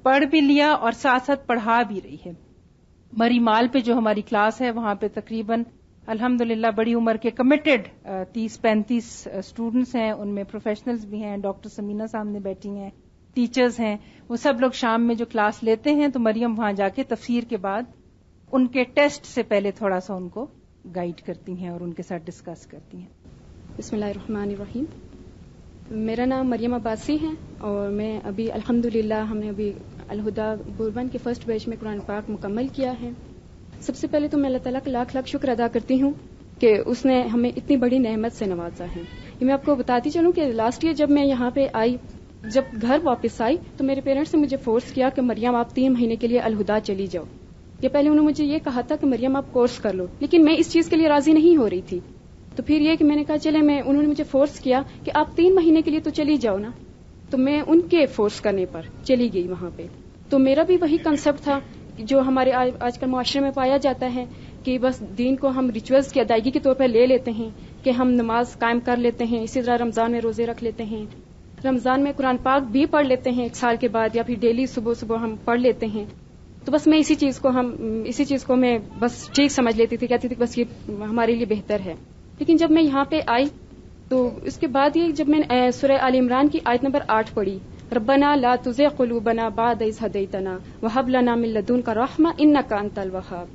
پڑھ بھی لیا اور ساتھ ساتھ پڑھا بھی رہی ہے. مری مال پہ جو ہماری کلاس ہے وہاں پہ تقریباً الحمدللہ بڑی عمر کے کمیٹڈ 30-35 اسٹوڈنٹس ہیں، ان میں پروفیشنلز بھی ہیں. ڈاکٹر سمینا سامنے بیٹھی ہیں، ٹیچرز ہیں، وہ سب لوگ شام میں جو کلاس لیتے ہیں تو مریم وہاں جا کے تفسیر کے بعد ان کے ٹیسٹ سے پہلے تھوڑا سا ان کو گائیڈ کرتی ہیں اور ان کے ساتھ ڈسکس کرتی ہیں. بسم اللہ الرحمن الرحیم. میرا نام مریم عباسی ہے اور میں ابھی الحمدللہ ہم نے ابھی الہدا بوربن کے فرسٹ بیچ میں قرآن پاک مکمل کیا ہے. سب سے پہلے تو میں اللہ تعالیٰ کا لاکھ شکر ادا کرتی ہوں کہ اس نے ہمیں اتنی بڑی نعمت سے نوازا ہے. یہ میں آپ کو بتاتی چلوں کہ لاسٹ ایئر جب میں یہاں پہ آئی، جب گھر واپس آئی تو میرے پیرنٹس نے مجھے فورس کیا کہ مریم آپ 3 مہینے کے لیے الہدا چلی جاؤ. یہ پہلے انہوں نے مجھے یہ کہا تھا کہ مریم آپ کورس کر لو، لیکن میں اس چیز کے لیے راضی نہیں ہو رہی تھی. تو پھر یہ کہ میں نے کہا چلے، انہوں نے مجھے فورس کیا کہ آپ 3 مہینے کے لیے تو چلی جاؤ نا. تو میں ان کے فورس کرنے پر چلی گئی وہاں پہ. تو میرا بھی وہی کنسپٹ تھا جو ہمارے آج کل معاشرے میں پایا جاتا ہے کہ بس دین کو ہم ریچولز کی ادائیگی کے طور پر لے لیتے ہیں، کہ ہم نماز قائم کر لیتے ہیں، اسی طرح رمضان میں روزے رکھ لیتے ہیں. رمضان میں قرآن پاک بھی پڑھ لیتے ہیں 1 سال کے بعد، یا پھر ڈیلی صبح صبح ہم پڑھ لیتے ہیں. تو بس میں اسی چیز کو میں بس ٹھیک سمجھ لیتی تھی، کہتی تھی بس یہ ہمارے لیے بہتر ہے. لیکن جب میں یہاں پہ آئی تو اس کے بعد یہ جب میں نے سورہ آل عمران کی آیت نمبر 8 پڑھی، ربنا لا تزغ قلوبنا بعد اذ ہدیتنا وہب لنا من لدنک رحمہ انک انت الوہاب.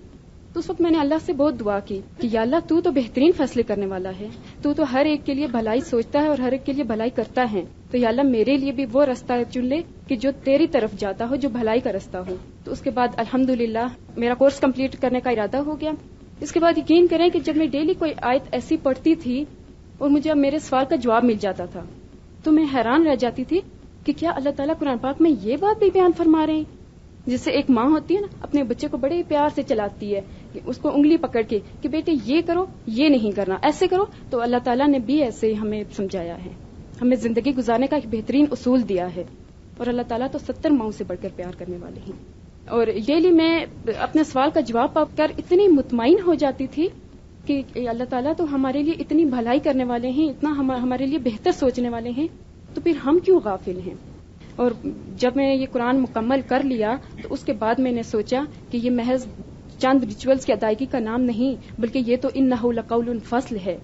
تو اس وقت میں نے اللہ سے بہت دعا کی کہ یا اللہ تو بہترین فیصلے کرنے والا ہے، تو ہر ایک کے لیے بھلائی سوچتا ہے اور ہر ایک کے لیے بھلائی کرتا ہے. تو یا اللہ میرے لیے بھی وہ راستہ چن لے کہ جو تیری طرف جاتا ہو، جو بھلائی کا راستہ ہو. تو اس کے بعد الحمدللہ میرا کورس کمپلیٹ کرنے کا ارادہ ہو گیا. اس کے بعد یقین کریں کہ جب میں ڈیلی کوئی آیت ایسی پڑھتی تھی اور مجھے اب میرے سوال کا جواب مل جاتا تھا تو میں حیران رہ جاتی تھی کہ کیا اللہ تعالیٰ قرآن پاک میں یہ بات بھی بیان فرما رہے ہیں. جیسے ایک ماں ہوتی ہے نا، اپنے بچے کو بڑے پیار سے چلاتی ہے، اس کو انگلی پکڑ کے کہ بیٹے یہ کرو، یہ نہیں کرنا، ایسے کرو. تو اللہ تعالیٰ نے بھی ایسے ہمیں سمجھایا ہے، ہمیں زندگی گزارنے کا ایک بہترین اصول دیا ہے. اور اللہ تعالیٰ تو 70 ماؤں سے بڑھ کر پیار کرنے والے ہیں. اور یہ لیے میں اپنے سوال کا جواب پا کر اتنی مطمئن ہو جاتی تھی کہ اللہ تعالیٰ تو ہمارے لیے اتنی بھلائی کرنے والے ہیں، اتنا ہمارے لیے بہتر سوچنے والے ہیں، تو پھر ہم کیوں غافل ہیں. اور جب میں یہ قرآن مکمل کر لیا تو اس کے بعد میں نے سوچا کہ یہ محض چند ریچولز کی ادائیگی کا نام نہیں، بلکہ یہ تو انہ لقول فصل ہے،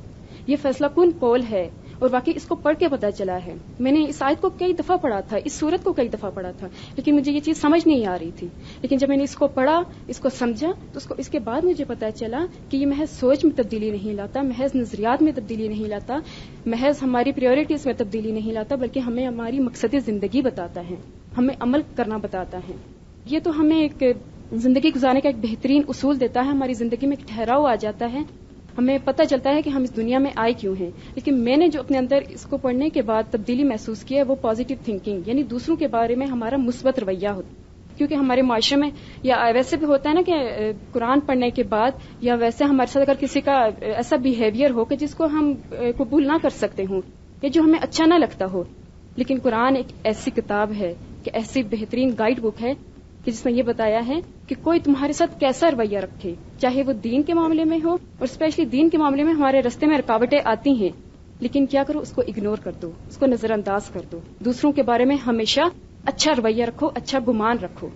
یہ فیصلہ کن قول ہے. اور واقعی اس کو پڑھ کے پتہ چلا ہے. میں نے اس آیت کو کئی دفعہ پڑھا تھا، اس سورت کو کئی دفعہ پڑھا تھا، لیکن مجھے یہ چیز سمجھ نہیں آ رہی تھی. لیکن جب میں نے اس کو پڑھا، اس کو سمجھا، تو اس کے بعد مجھے پتہ چلا کہ یہ محض سوچ میں تبدیلی نہیں لاتا، محض نظریات میں تبدیلی نہیں لاتا، محض ہماری پریورٹیز میں تبدیلی نہیں لاتا، بلکہ ہمیں ہماری مقصد زندگی بتاتا ہے، ہمیں عمل کرنا بتاتا ہے. یہ تو ہمیں ایک زندگی گزارنے کا ایک بہترین اصول دیتا ہے، ہماری زندگی میں ایک ٹھہراؤ آ جاتا ہے، ہمیں پتہ چلتا ہے کہ ہم اس دنیا میں آئے کیوں ہیں. لیکن میں نے جو اپنے اندر اس کو پڑھنے کے بعد تبدیلی محسوس کی ہے وہ پازیٹیو تھنکنگ، یعنی دوسروں کے بارے میں ہمارا مثبت رویہ ہوتا. کیونکہ ہمارے معاشرے میں یا ویسے بھی ہوتا ہے نا کہ قرآن پڑھنے کے بعد یا ویسے ہمارے ساتھ اگر کسی کا ایسا بیہیویئر ہو کہ جس کو ہم قبول نہ کر سکتے ہوں یا جو ہمیں اچھا نہ لگتا ہو، لیکن قرآن ایک ایسی کتاب ہے کہ ایسی بہترین گائیڈ بک ہے کہ جس میں یہ بتایا ہے کہ کوئی تمہارے ساتھ کیسا رویہ رکھے، چاہے وہ دین کے معاملے میں ہو، اور اسپیشلی دین کے معاملے میں ہمارے راستے میں رکاوٹیں آتی ہیں، لیکن کیا کرو، اس کو اگنور کر دو، اس کو نظر انداز کر دو. دوسروں کے بارے میں ہمیشہ اچھا رویہ رکھو، اچھا گمان رکھو.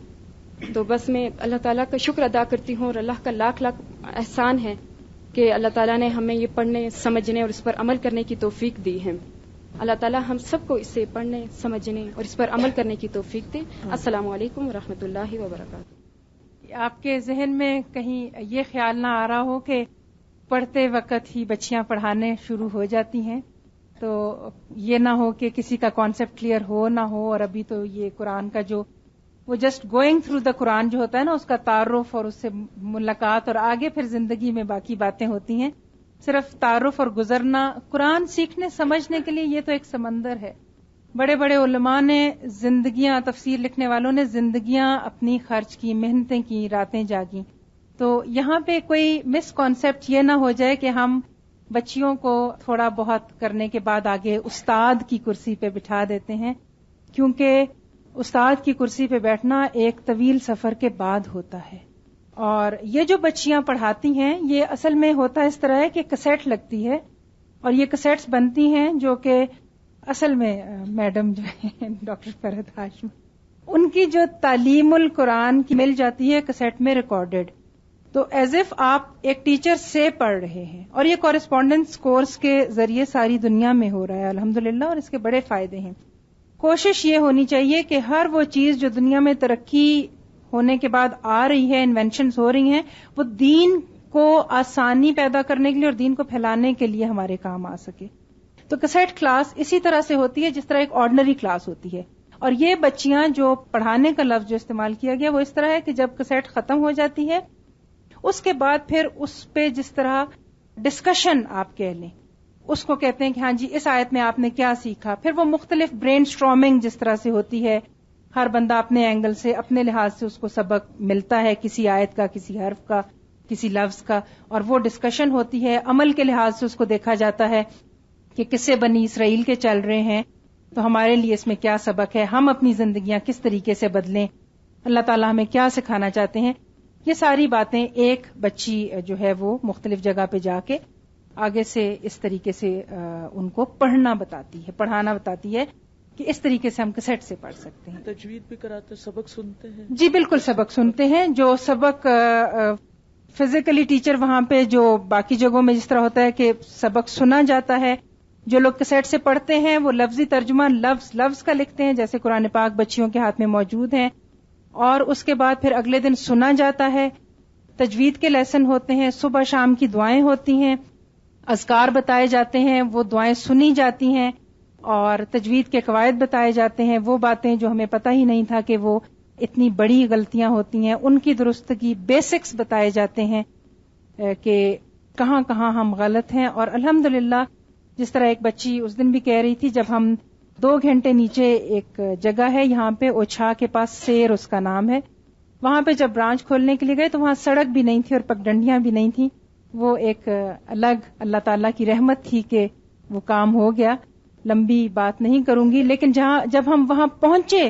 تو بس میں اللہ تعالیٰ کا شکر ادا کرتی ہوں، اور اللہ کا لاکھ لاکھ احسان ہے کہ اللہ تعالیٰ نے ہمیں یہ پڑھنے، سمجھنے اور اس پر عمل کرنے کی توفیق دی ہے. اللہ تعالیٰ ہم سب کو اسے پڑھنے، سمجھنے اور اس پر عمل کرنے کی توفیق دے. السلام علیکم ورحمۃ اللہ وبرکاتہ. آپ کے ذہن میں کہیں یہ خیال نہ آ رہا ہو کہ پڑھتے وقت ہی بچیاں پڑھانے شروع ہو جاتی ہیں، تو یہ نہ ہو کہ کسی کا کانسیپٹ کلیئر ہو نہ ہو، اور ابھی تو یہ قرآن کا جو وہ جسٹ گوئنگ تھرو دا قرآن جو ہوتا ہے نا، اس کا تعارف اور اس سے ملاقات، اور آگے پھر زندگی میں باقی باتیں ہوتی ہیں. صرف تعارف اور گزرنا، قرآن سیکھنے سمجھنے کے لیے یہ تو ایک سمندر ہے. بڑے بڑے علماء نے زندگیاں، تفسیر لکھنے والوں نے زندگیاں اپنی خرچ کی، محنتیں کی، راتیں جاگیں. تو یہاں پہ کوئی مس کانسیپٹ یہ نہ ہو جائے کہ ہم بچیوں کو تھوڑا بہت کرنے کے بعد آگے استاد کی کرسی پہ بٹھا دیتے ہیں، کیونکہ استاد کی کرسی پہ بیٹھنا ایک طویل سفر کے بعد ہوتا ہے. اور یہ جو بچیاں پڑھاتی ہیں یہ اصل میں ہوتا اس طرح ہے کہ کیسٹ لگتی ہے، اور یہ کیسٹس بنتی ہیں جو کہ اصل میں میڈم جو ہے ڈاکٹر فرحت ہاشمی، ان کی جو تعلیم القرآن کی مل جاتی ہے کیسٹ میں ریکارڈڈ. تو ایز اف آپ ایک ٹیچر سے پڑھ رہے ہیں، اور یہ کورسپونڈنس کورس کے ذریعے ساری دنیا میں ہو رہا ہے الحمدللہ، اور اس کے بڑے فائدے ہیں. کوشش یہ ہونی چاہیے کہ ہر وہ چیز جو دنیا میں ترقی ہونے کے بعد آ رہی ہے، انوینشنز ہو رہی ہیں، وہ دین کو آسانی پیدا کرنے کے لیے اور دین کو پھیلانے کے لیے ہمارے کام آ سکے. تو کیسٹ کلاس اسی طرح سے ہوتی ہے جس طرح ایک آرڈنری کلاس ہوتی ہے. اور یہ بچیاں جو پڑھانے کا لفظ جو استعمال کیا گیا وہ اس طرح ہے کہ جب کیسٹ ختم ہو جاتی ہے اس کے بعد پھر اس پہ جس طرح ڈسکشن آپ کہہ لیں، اس کو کہتے ہیں کہ ہاں جی اس آیت میں آپ نے کیا سیکھا. پھر وہ مختلف برین سٹارمنگ جس طرح سے ہوتی ہے، ہر بندہ اپنے اینگل سے، اپنے لحاظ سے اس کو سبق ملتا ہے، کسی آیت کا، کسی حرف کا، کسی لفظ کا، اور وہ ڈسکشن ہوتی ہے. عمل کے لحاظ سے اس کو دیکھا جاتا ہے کہ قصے بنی اسرائیل کے چل رہے ہیں تو ہمارے لیے اس میں کیا سبق ہے، ہم اپنی زندگیاں کس طریقے سے بدلیں، اللہ تعالیٰ ہمیں کیا سکھانا چاہتے ہیں. یہ ساری باتیں ایک بچی جو ہے وہ مختلف جگہ پہ جا کے آگے سے اس طریقے سے ان کو پڑھنا بتاتی ہے، پڑھانا بتاتی ہے کہ اس طریقے سے ہم کیسٹ سے پڑھ سکتے ہیں. تجوید بھی کراتے ہیں, سبق سنتے ہیں؟ جی بالکل سبق سنتے ہیں. جو سبق فزیکلی ٹیچر وہاں پہ جو باقی جگہوں میں جس طرح ہوتا ہے کہ سبق سنا جاتا ہے, جو لوگ کیسٹ سے پڑھتے ہیں وہ لفظی ترجمہ لفظ کا لکھتے ہیں, جیسے قرآن پاک بچیوں کے ہاتھ میں موجود ہیں, اور اس کے بعد پھر اگلے دن سنا جاتا ہے. تجوید کے لیسن ہوتے ہیں, صبح شام کی دعائیں ہوتی ہیں, اذکار بتائے جاتے ہیں, وہ دعائیں سنی جاتی ہیں, اور تجوید کے قواعد بتائے جاتے ہیں. وہ باتیں جو ہمیں پتہ ہی نہیں تھا کہ وہ اتنی بڑی غلطیاں ہوتی ہیں, ان کی درستگی, بیسکس بتائے جاتے ہیں کہ کہاں کہاں ہم غلط ہیں. اور الحمدللہ جس طرح ایک بچی اس دن بھی کہہ رہی تھی, جب ہم 2 گھنٹے نیچے ایک جگہ ہے یہاں پہ اوچھا کے پاس, سیر اس کا نام ہے, وہاں پہ جب برانچ کھولنے کے لیے گئے تو وہاں سڑک بھی نہیں تھی اور پگڈنڈیاں بھی نہیں تھیں. وہ ایک الگ اللہ تعالیٰ کی رحمت تھی کہ وہ کام ہو گیا. لمبی بات نہیں کروں گی, لیکن جب ہم وہاں پہنچے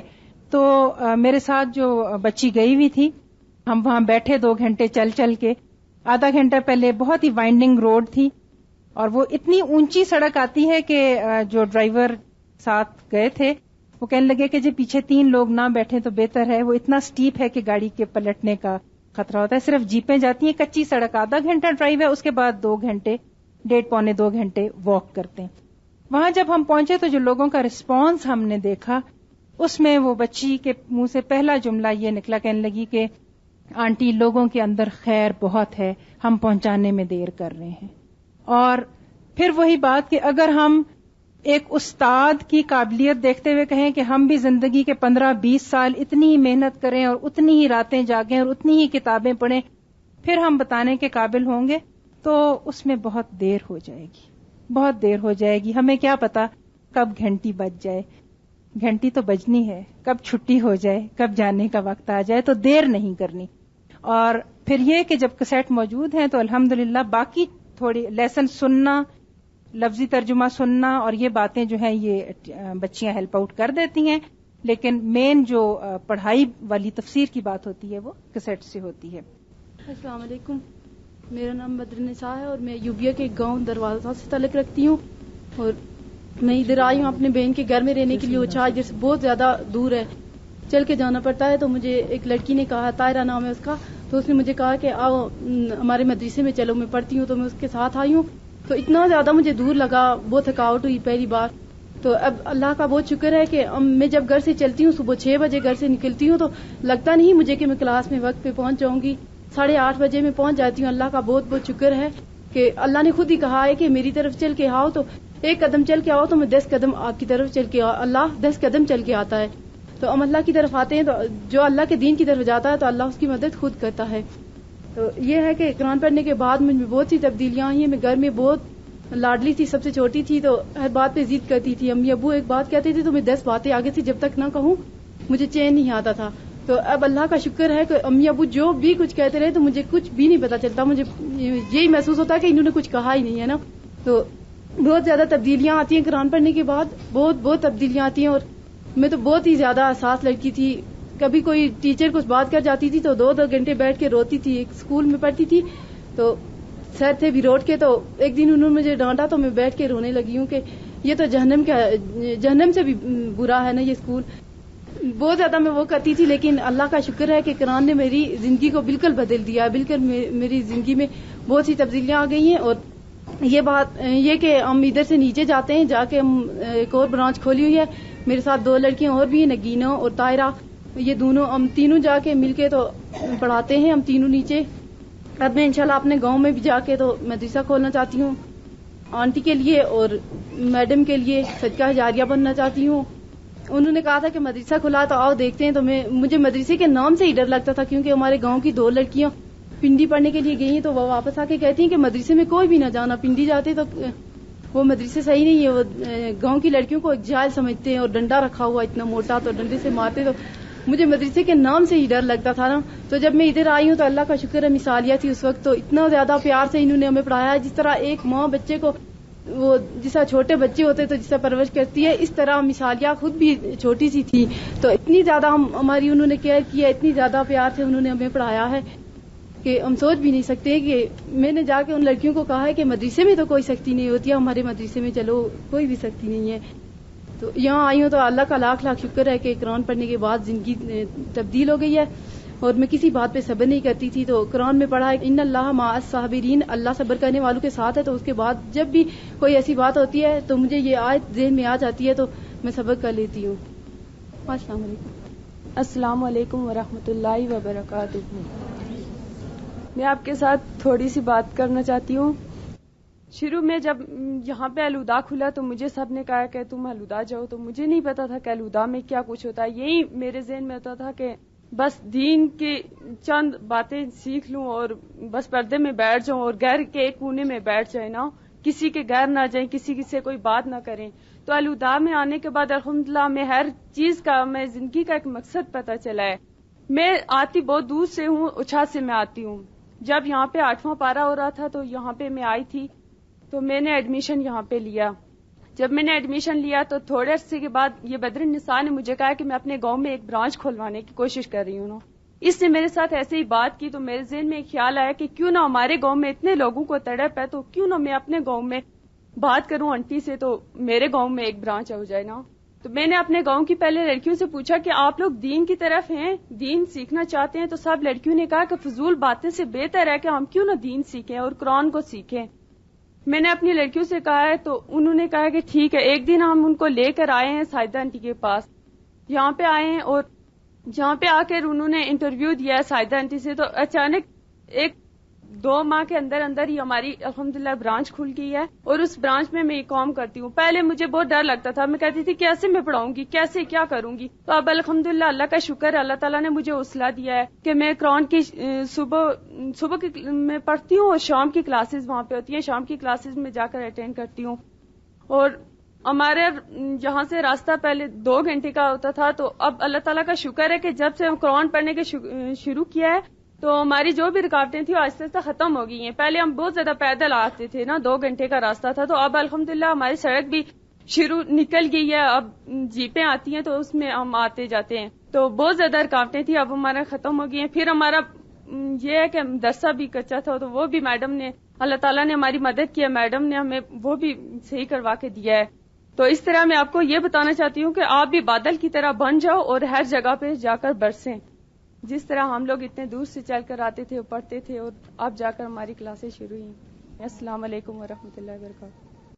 تو میرے ساتھ جو بچی گئی ہوئی تھی, ہم وہاں بیٹھے 2 گھنٹے چل کے. آدھا گھنٹہ پہلے بہت ہی وائنڈنگ روڈ تھی, اور وہ اتنی اونچی سڑک آتی ہے کہ جو ڈرائیور ساتھ گئے تھے وہ کہنے لگے کہ جی پیچھے 3 لوگ نہ بیٹھیں تو بہتر ہے, وہ اتنا سٹیپ ہے کہ گاڑی کے پلٹنے کا خطرہ ہوتا ہے. صرف جیپیں جاتی ہیں, کچی سڑک, آدھا گھنٹہ ڈرائیو ہے, اس کے بعد 2 گھنٹے 1.5-2 گھنٹے واک کرتے ہیں. وہاں جب ہم پہنچے تو جو لوگوں کا رسپانس ہم نے دیکھا, اس میں وہ بچی کے منہ سے پہلا جملہ یہ نکلا, کہنے لگی کہ آنٹی لوگوں کے اندر خیر بہت ہے, ہم پہنچانے میں دیر کر رہے ہیں. اور پھر وہی بات کہ اگر ہم ایک استاد کی قابلیت دیکھتے ہوئے کہیں کہ ہم بھی زندگی کے 15-20 سال اتنی ہی محنت کریں اور اتنی ہی راتیں جاگیں اور اتنی ہی کتابیں پڑھیں پھر ہم بتانے کے قابل ہوں گے, تو اس میں بہت دیر ہو جائے گی, بہت دیر ہو جائے گی. ہمیں کیا پتا کب گھنٹی بج جائے, گھنٹی تو بجنی ہے, کب چھٹی ہو جائے, کب جانے کا وقت آ جائے, تو دیر نہیں کرنی. اور پھر یہ کہ جب کیسٹ موجود ہیں تو الحمدللہ باقی تھوڑی لیسن سننا, لفظی ترجمہ سننا اور یہ باتیں جو ہیں یہ بچیاں ہیلپ آؤٹ کر دیتی ہیں, لیکن مین جو پڑھائی والی تفسیر کی بات ہوتی ہے وہ کیسٹ سے ہوتی ہے. السلام علیکم, میرا نام بدر نساء ہے اور میں یوبیا کے گاؤں دروازہ سے تعلق رکھتی ہوں, اور میں ادھر آئی ہوں اپنے بہن کے گھر میں رہنے کے لیے. اوچھا ادھر سے بہت زیادہ دور ہے, چل کے جانا پڑتا ہے. تو مجھے ایک لڑکی نے کہا, طاہرہ نام ہے اس کا, تو اس نے مجھے کہا کہ آؤ ہمارے مدرسے میں چلو, میں پڑھتی ہوں. تو میں اس کے ساتھ آئی ہوں. تو اتنا زیادہ مجھے دور لگا, بہت تھکاوٹ ہوئی پہلی بار. تو اب اللہ کا بہت شکر ہے کہ میں جب گھر سے چلتی ہوں صبح 6 بجے گھر سے نکلتی ہوں تو لگتا نہیں مجھے کہ میں کلاس میں وقت پہ پہنچ جاؤں گی. 8:30 بجے میں پہنچ جاتی ہوں. اللہ کا بہت بہت شکر ہے کہ اللہ نے خود ہی کہا ہے کہ میری طرف چل کے آؤ, تو 1 قدم چل کے آؤ تو میں 10 قدم آپ کی طرف چل کے اللہ 10 قدم چل کے آتا ہے. تو ہم اللہ کی طرف آتے ہیں, تو جو اللہ کے دین کی طرف جاتا ہے تو اللہ اس کی مدد خود کرتا ہے. تو یہ ہے کہ قرآن پڑھنے کے بعد مجھ میں بہت سی تبدیلیاں آئی ہیں. میں گھر میں بہت لاڈلی تھی, سب سے چھوٹی تھی, تو ہر بات پہ ضد کرتی تھی. امی ابو ایک بات کہتے تھے تو میں 10 باتیں آگے تھی, جب تک نہ کہوں مجھے چین نہیں آتا تھا. تو اب اللہ کا شکر ہے کہ امی ابو جو بھی کچھ کہتے رہے تو مجھے کچھ بھی نہیں پتا چلتا, مجھے یہی محسوس ہوتا ہے کہ انہوں نے کچھ کہا ہی نہیں ہے نا. تو بہت زیادہ تبدیلیاں آتی ہیں قرآن پڑھنے کے بعد, بہت تبدیلیاں آتی ہیں. اور میں تو بہت ہی زیادہ حساس لڑکی تھی. کبھی کوئی ٹیچر کچھ بات کر جاتی تھی تو 2 گھنٹے بیٹھ کے روتی تھی. ایک اسکول میں پڑھتی تھی تو سر تھے بھی روڈ کے, تو ایک دن انہوں نے مجھے ڈانٹا تو میں بیٹھ کے رونے لگی ہوں کہ یہ تو جہنم سے بھی برا ہے نا یہ اسکول. بہت زیادہ میں وہ کرتی تھی, لیکن اللہ کا شکر ہے کہ قرآن نے میری زندگی کو بالکل بدل دیا ہے. بالکل میری زندگی میں بہت سی تبدیلیاں آ گئی ہیں. اور یہ بات یہ کہ ہم ادھر سے نیچے جاتے ہیں, جا کے ہم ایک اور برانچ کھولی ہوئی ہے. میرے ساتھ 2 لڑکیاں اور بھی ہیں, نگینہ اور طاہرہ. یہ دونوں ہم تینوں جا کے مل کے تو پڑھاتے ہیں, ہم تینوں نیچے. اب میں انشاءاللہ اپنے گاؤں میں بھی جا کے تو مدرسہ کھولنا چاہتی ہوں, آنٹی کے لیے اور میڈم کے لیے صدقہ جاریہ بننا چاہتی ہوں. انہوں نے کہا تھا کہ مدرسہ کھلا تو آؤ دیکھتے ہیں. تو مجھے مدرسے کے نام سے ہی ڈر لگتا تھا, کیونکہ ہمارے گاؤں کی 2 لڑکیاں پنڈی پڑھنے کے لیے گئی ہیں, تو وہ واپس آ کے کہتی ہیں کہ مدرسے میں کوئی بھی نہ جانا, پنڈی جاتے تو وہ مدرسے صحیح نہیں ہے. وہ گاؤں کی لڑکیوں کو جائل سمجھتے ہیں, اور ڈنڈا رکھا ہوا اتنا موٹا تو ڈنڈے سے مارتے. تو مجھے مدرسے کے نام سے ہی ڈر لگتا تھا نا. تو جب میں ادھر آئی ہوں تو اللہ کا شکر ہے مثالیہ تھی اس وقت, تو اتنا زیادہ پیار سے انہوں نے ہمیں پڑھایا. جس طرح ایک ماں بچے کو, وہ جس طرح چھوٹے بچے ہوتے تو جس طرح پرورش کرتی ہے, اس طرح مثالیہ خود بھی چھوٹی سی تھی. تو اتنی زیادہ ہماری انہوں نے کیئر کیا, اتنی زیادہ پیار سے انہوں نے ہمیں پڑھایا ہے کہ ہم سوچ بھی نہیں سکتے. کہ میں نے جا کے ان لڑکیوں کو کہا ہے کہ مدرسے میں تو کوئی سختی نہیں ہوتی ہے, ہمارے مدرسے میں چلو کوئی بھی سختی نہیں ہے. تو یہاں آئی ہوں تو اللہ کا لاکھ لاکھ شکر ہے کہ قرآن پڑھنے کے بعد زندگی تبدیل ہو گئی ہے، اور میں کسی بات پہ صبر نہیں کرتی تھی. تو قرآن میں پڑھا ہے ان اللہ مع الصابرین، اللہ صبر کرنے والوں کے ساتھ ہے. تو اس کے بعد جب بھی کوئی ایسی بات ہوتی ہے تو مجھے یہ آیت ذہن میں آ جاتی ہے تو میں صبر کر لیتی ہوں. السلام علیکم. السلام علیکم ورحمۃ اللہ وبرکاتہ. میں آپ کے ساتھ تھوڑی سی بات کرنا چاہتی ہوں. شروع میں جب یہاں پہ الہدا کھلا تو مجھے سب نے کہا کہ تم الہدا جاؤ، تو مجھے نہیں پتا تھا کہ الہدا میں کیا کچھ ہوتا ہے. یہی میرے ذہن میں ہوتا تھا کہ بس دین کی چند باتیں سیکھ لوں اور بس پردے میں بیٹھ جاؤں اور گھر کے ایک کونے میں بیٹھ جائیں، نہ کسی کے گھر نہ جائیں، کسی سے کوئی بات نہ کریں. تو الہدا میں آنے کے بعد الحمدللہ میں ہر چیز کا، میں زندگی کا ایک مقصد پتہ چلا ہے. میں آتی بہت دور سے ہوں، اچھا سے میں آتی ہوں. جب یہاں پہ 8واں پارا ہو رہا تھا تو یہاں پہ میں آئی تھی تو میں نے ایڈمیشن یہاں پہ لیا. جب میں نے ایڈمیشن لیا تو تھوڑے عرصے کے بعد یہ بدر النساء نے مجھے کہا کہ میں اپنے گاؤں میں ایک برانچ کھولوانے کی کوشش کر رہی ہوں. اس نے میرے ساتھ ایسے ہی بات کی تو میرے ذہن میں ایک خیال آیا کہ کیوں نہ ہمارے گاؤں میں اتنے لوگوں کو تڑپ ہے تو کیوں نہ میں اپنے گاؤں میں بات کروں آنٹی سے تو میرے گاؤں میں ایک برانچ ہو جائے نا. تو میں نے اپنے گاؤں کی پہلے لڑکیوں سے پوچھا کہ آپ لوگ دین کی طرف ہیں، دین سیکھنا چاہتے ہیں؟ تو سب لڑکیوں نے کہا کہ فضول باتیں سے بہتر ہے کہ ہم کیوں نہ دین سیکھیں اور قرآن کو سیکھیں. میں نے اپنی لڑکیوں سے کہا ہے تو انہوں نے کہا کہ ٹھیک ہے. ایک دن ہم ان کو لے کر آئے ہیں سائدہ آنٹی کے پاس، یہاں پہ آئے ہیں اور جہاں پہ آ کر انہوں نے انٹرویو دیا ہے سائدہ آنٹی سے تو اچانک ایک 2 ماہ کے اندر اندر ہی ہماری الحمدللہ برانچ کھل گئی ہے اور اس برانچ میں یہ کام کرتی ہوں. پہلے مجھے بہت ڈر لگتا تھا، میں کہتی تھی کیسے میں پڑھاؤں گی، کیسے کیا کروں گی. تو اب الحمدللہ اللہ کا شکر ہے، اللہ تعالیٰ نے مجھے حوصلہ دیا ہے کہ میں قرآن کی صبح کی میں پڑھتی ہوں اور شام کی کلاسز وہاں پہ ہوتی ہیں، شام کی کلاسز میں جا کر اٹینڈ کرتی ہوں. اور ہمارے جہاں سے راستہ پہلے 2 گھنٹے کا ہوتا تھا تو اب اللہ تعالیٰ کا شکر ہے کہ جب سے ہم قرآن پڑھنے کے شروع کیا ہے تو ہماری جو بھی رکاوٹیں تھیں وہ آہستہ آہستہ ختم ہو گئی ہیں. پہلے ہم بہت زیادہ پیدل آتے تھے نا، 2 گھنٹے کا راستہ تھا، تو اب الحمدللہ ہماری سڑک بھی نکل گئی ہے، اب جیپیں آتی ہیں تو اس میں ہم آتے جاتے ہیں. تو بہت زیادہ رکاوٹیں تھیں، اب ہمارا ختم ہو گئی ہیں. پھر ہمارا یہ ہے کہ مدرسہ بھی کچا تھا تو وہ بھی میڈم نے، اللہ تعالیٰ نے ہماری مدد کی ہے، میڈم نے ہمیں وہ بھی صحیح کروا کے دیا ہے. تو اس طرح میں آپ کو یہ بتانا چاہتی ہوں کہ آپ بھی بادل کی طرح بن جاؤ اور ہر جگہ پہ جا کر برسیں. جس طرح ہم لوگ اتنے دور سے چل کر آتے تھے اور پڑھتے تھے اور اب جا کر ہماری کلاسیں شروع ہوئی. السلام علیکم ورحمۃ اللہ وبرکاتہ.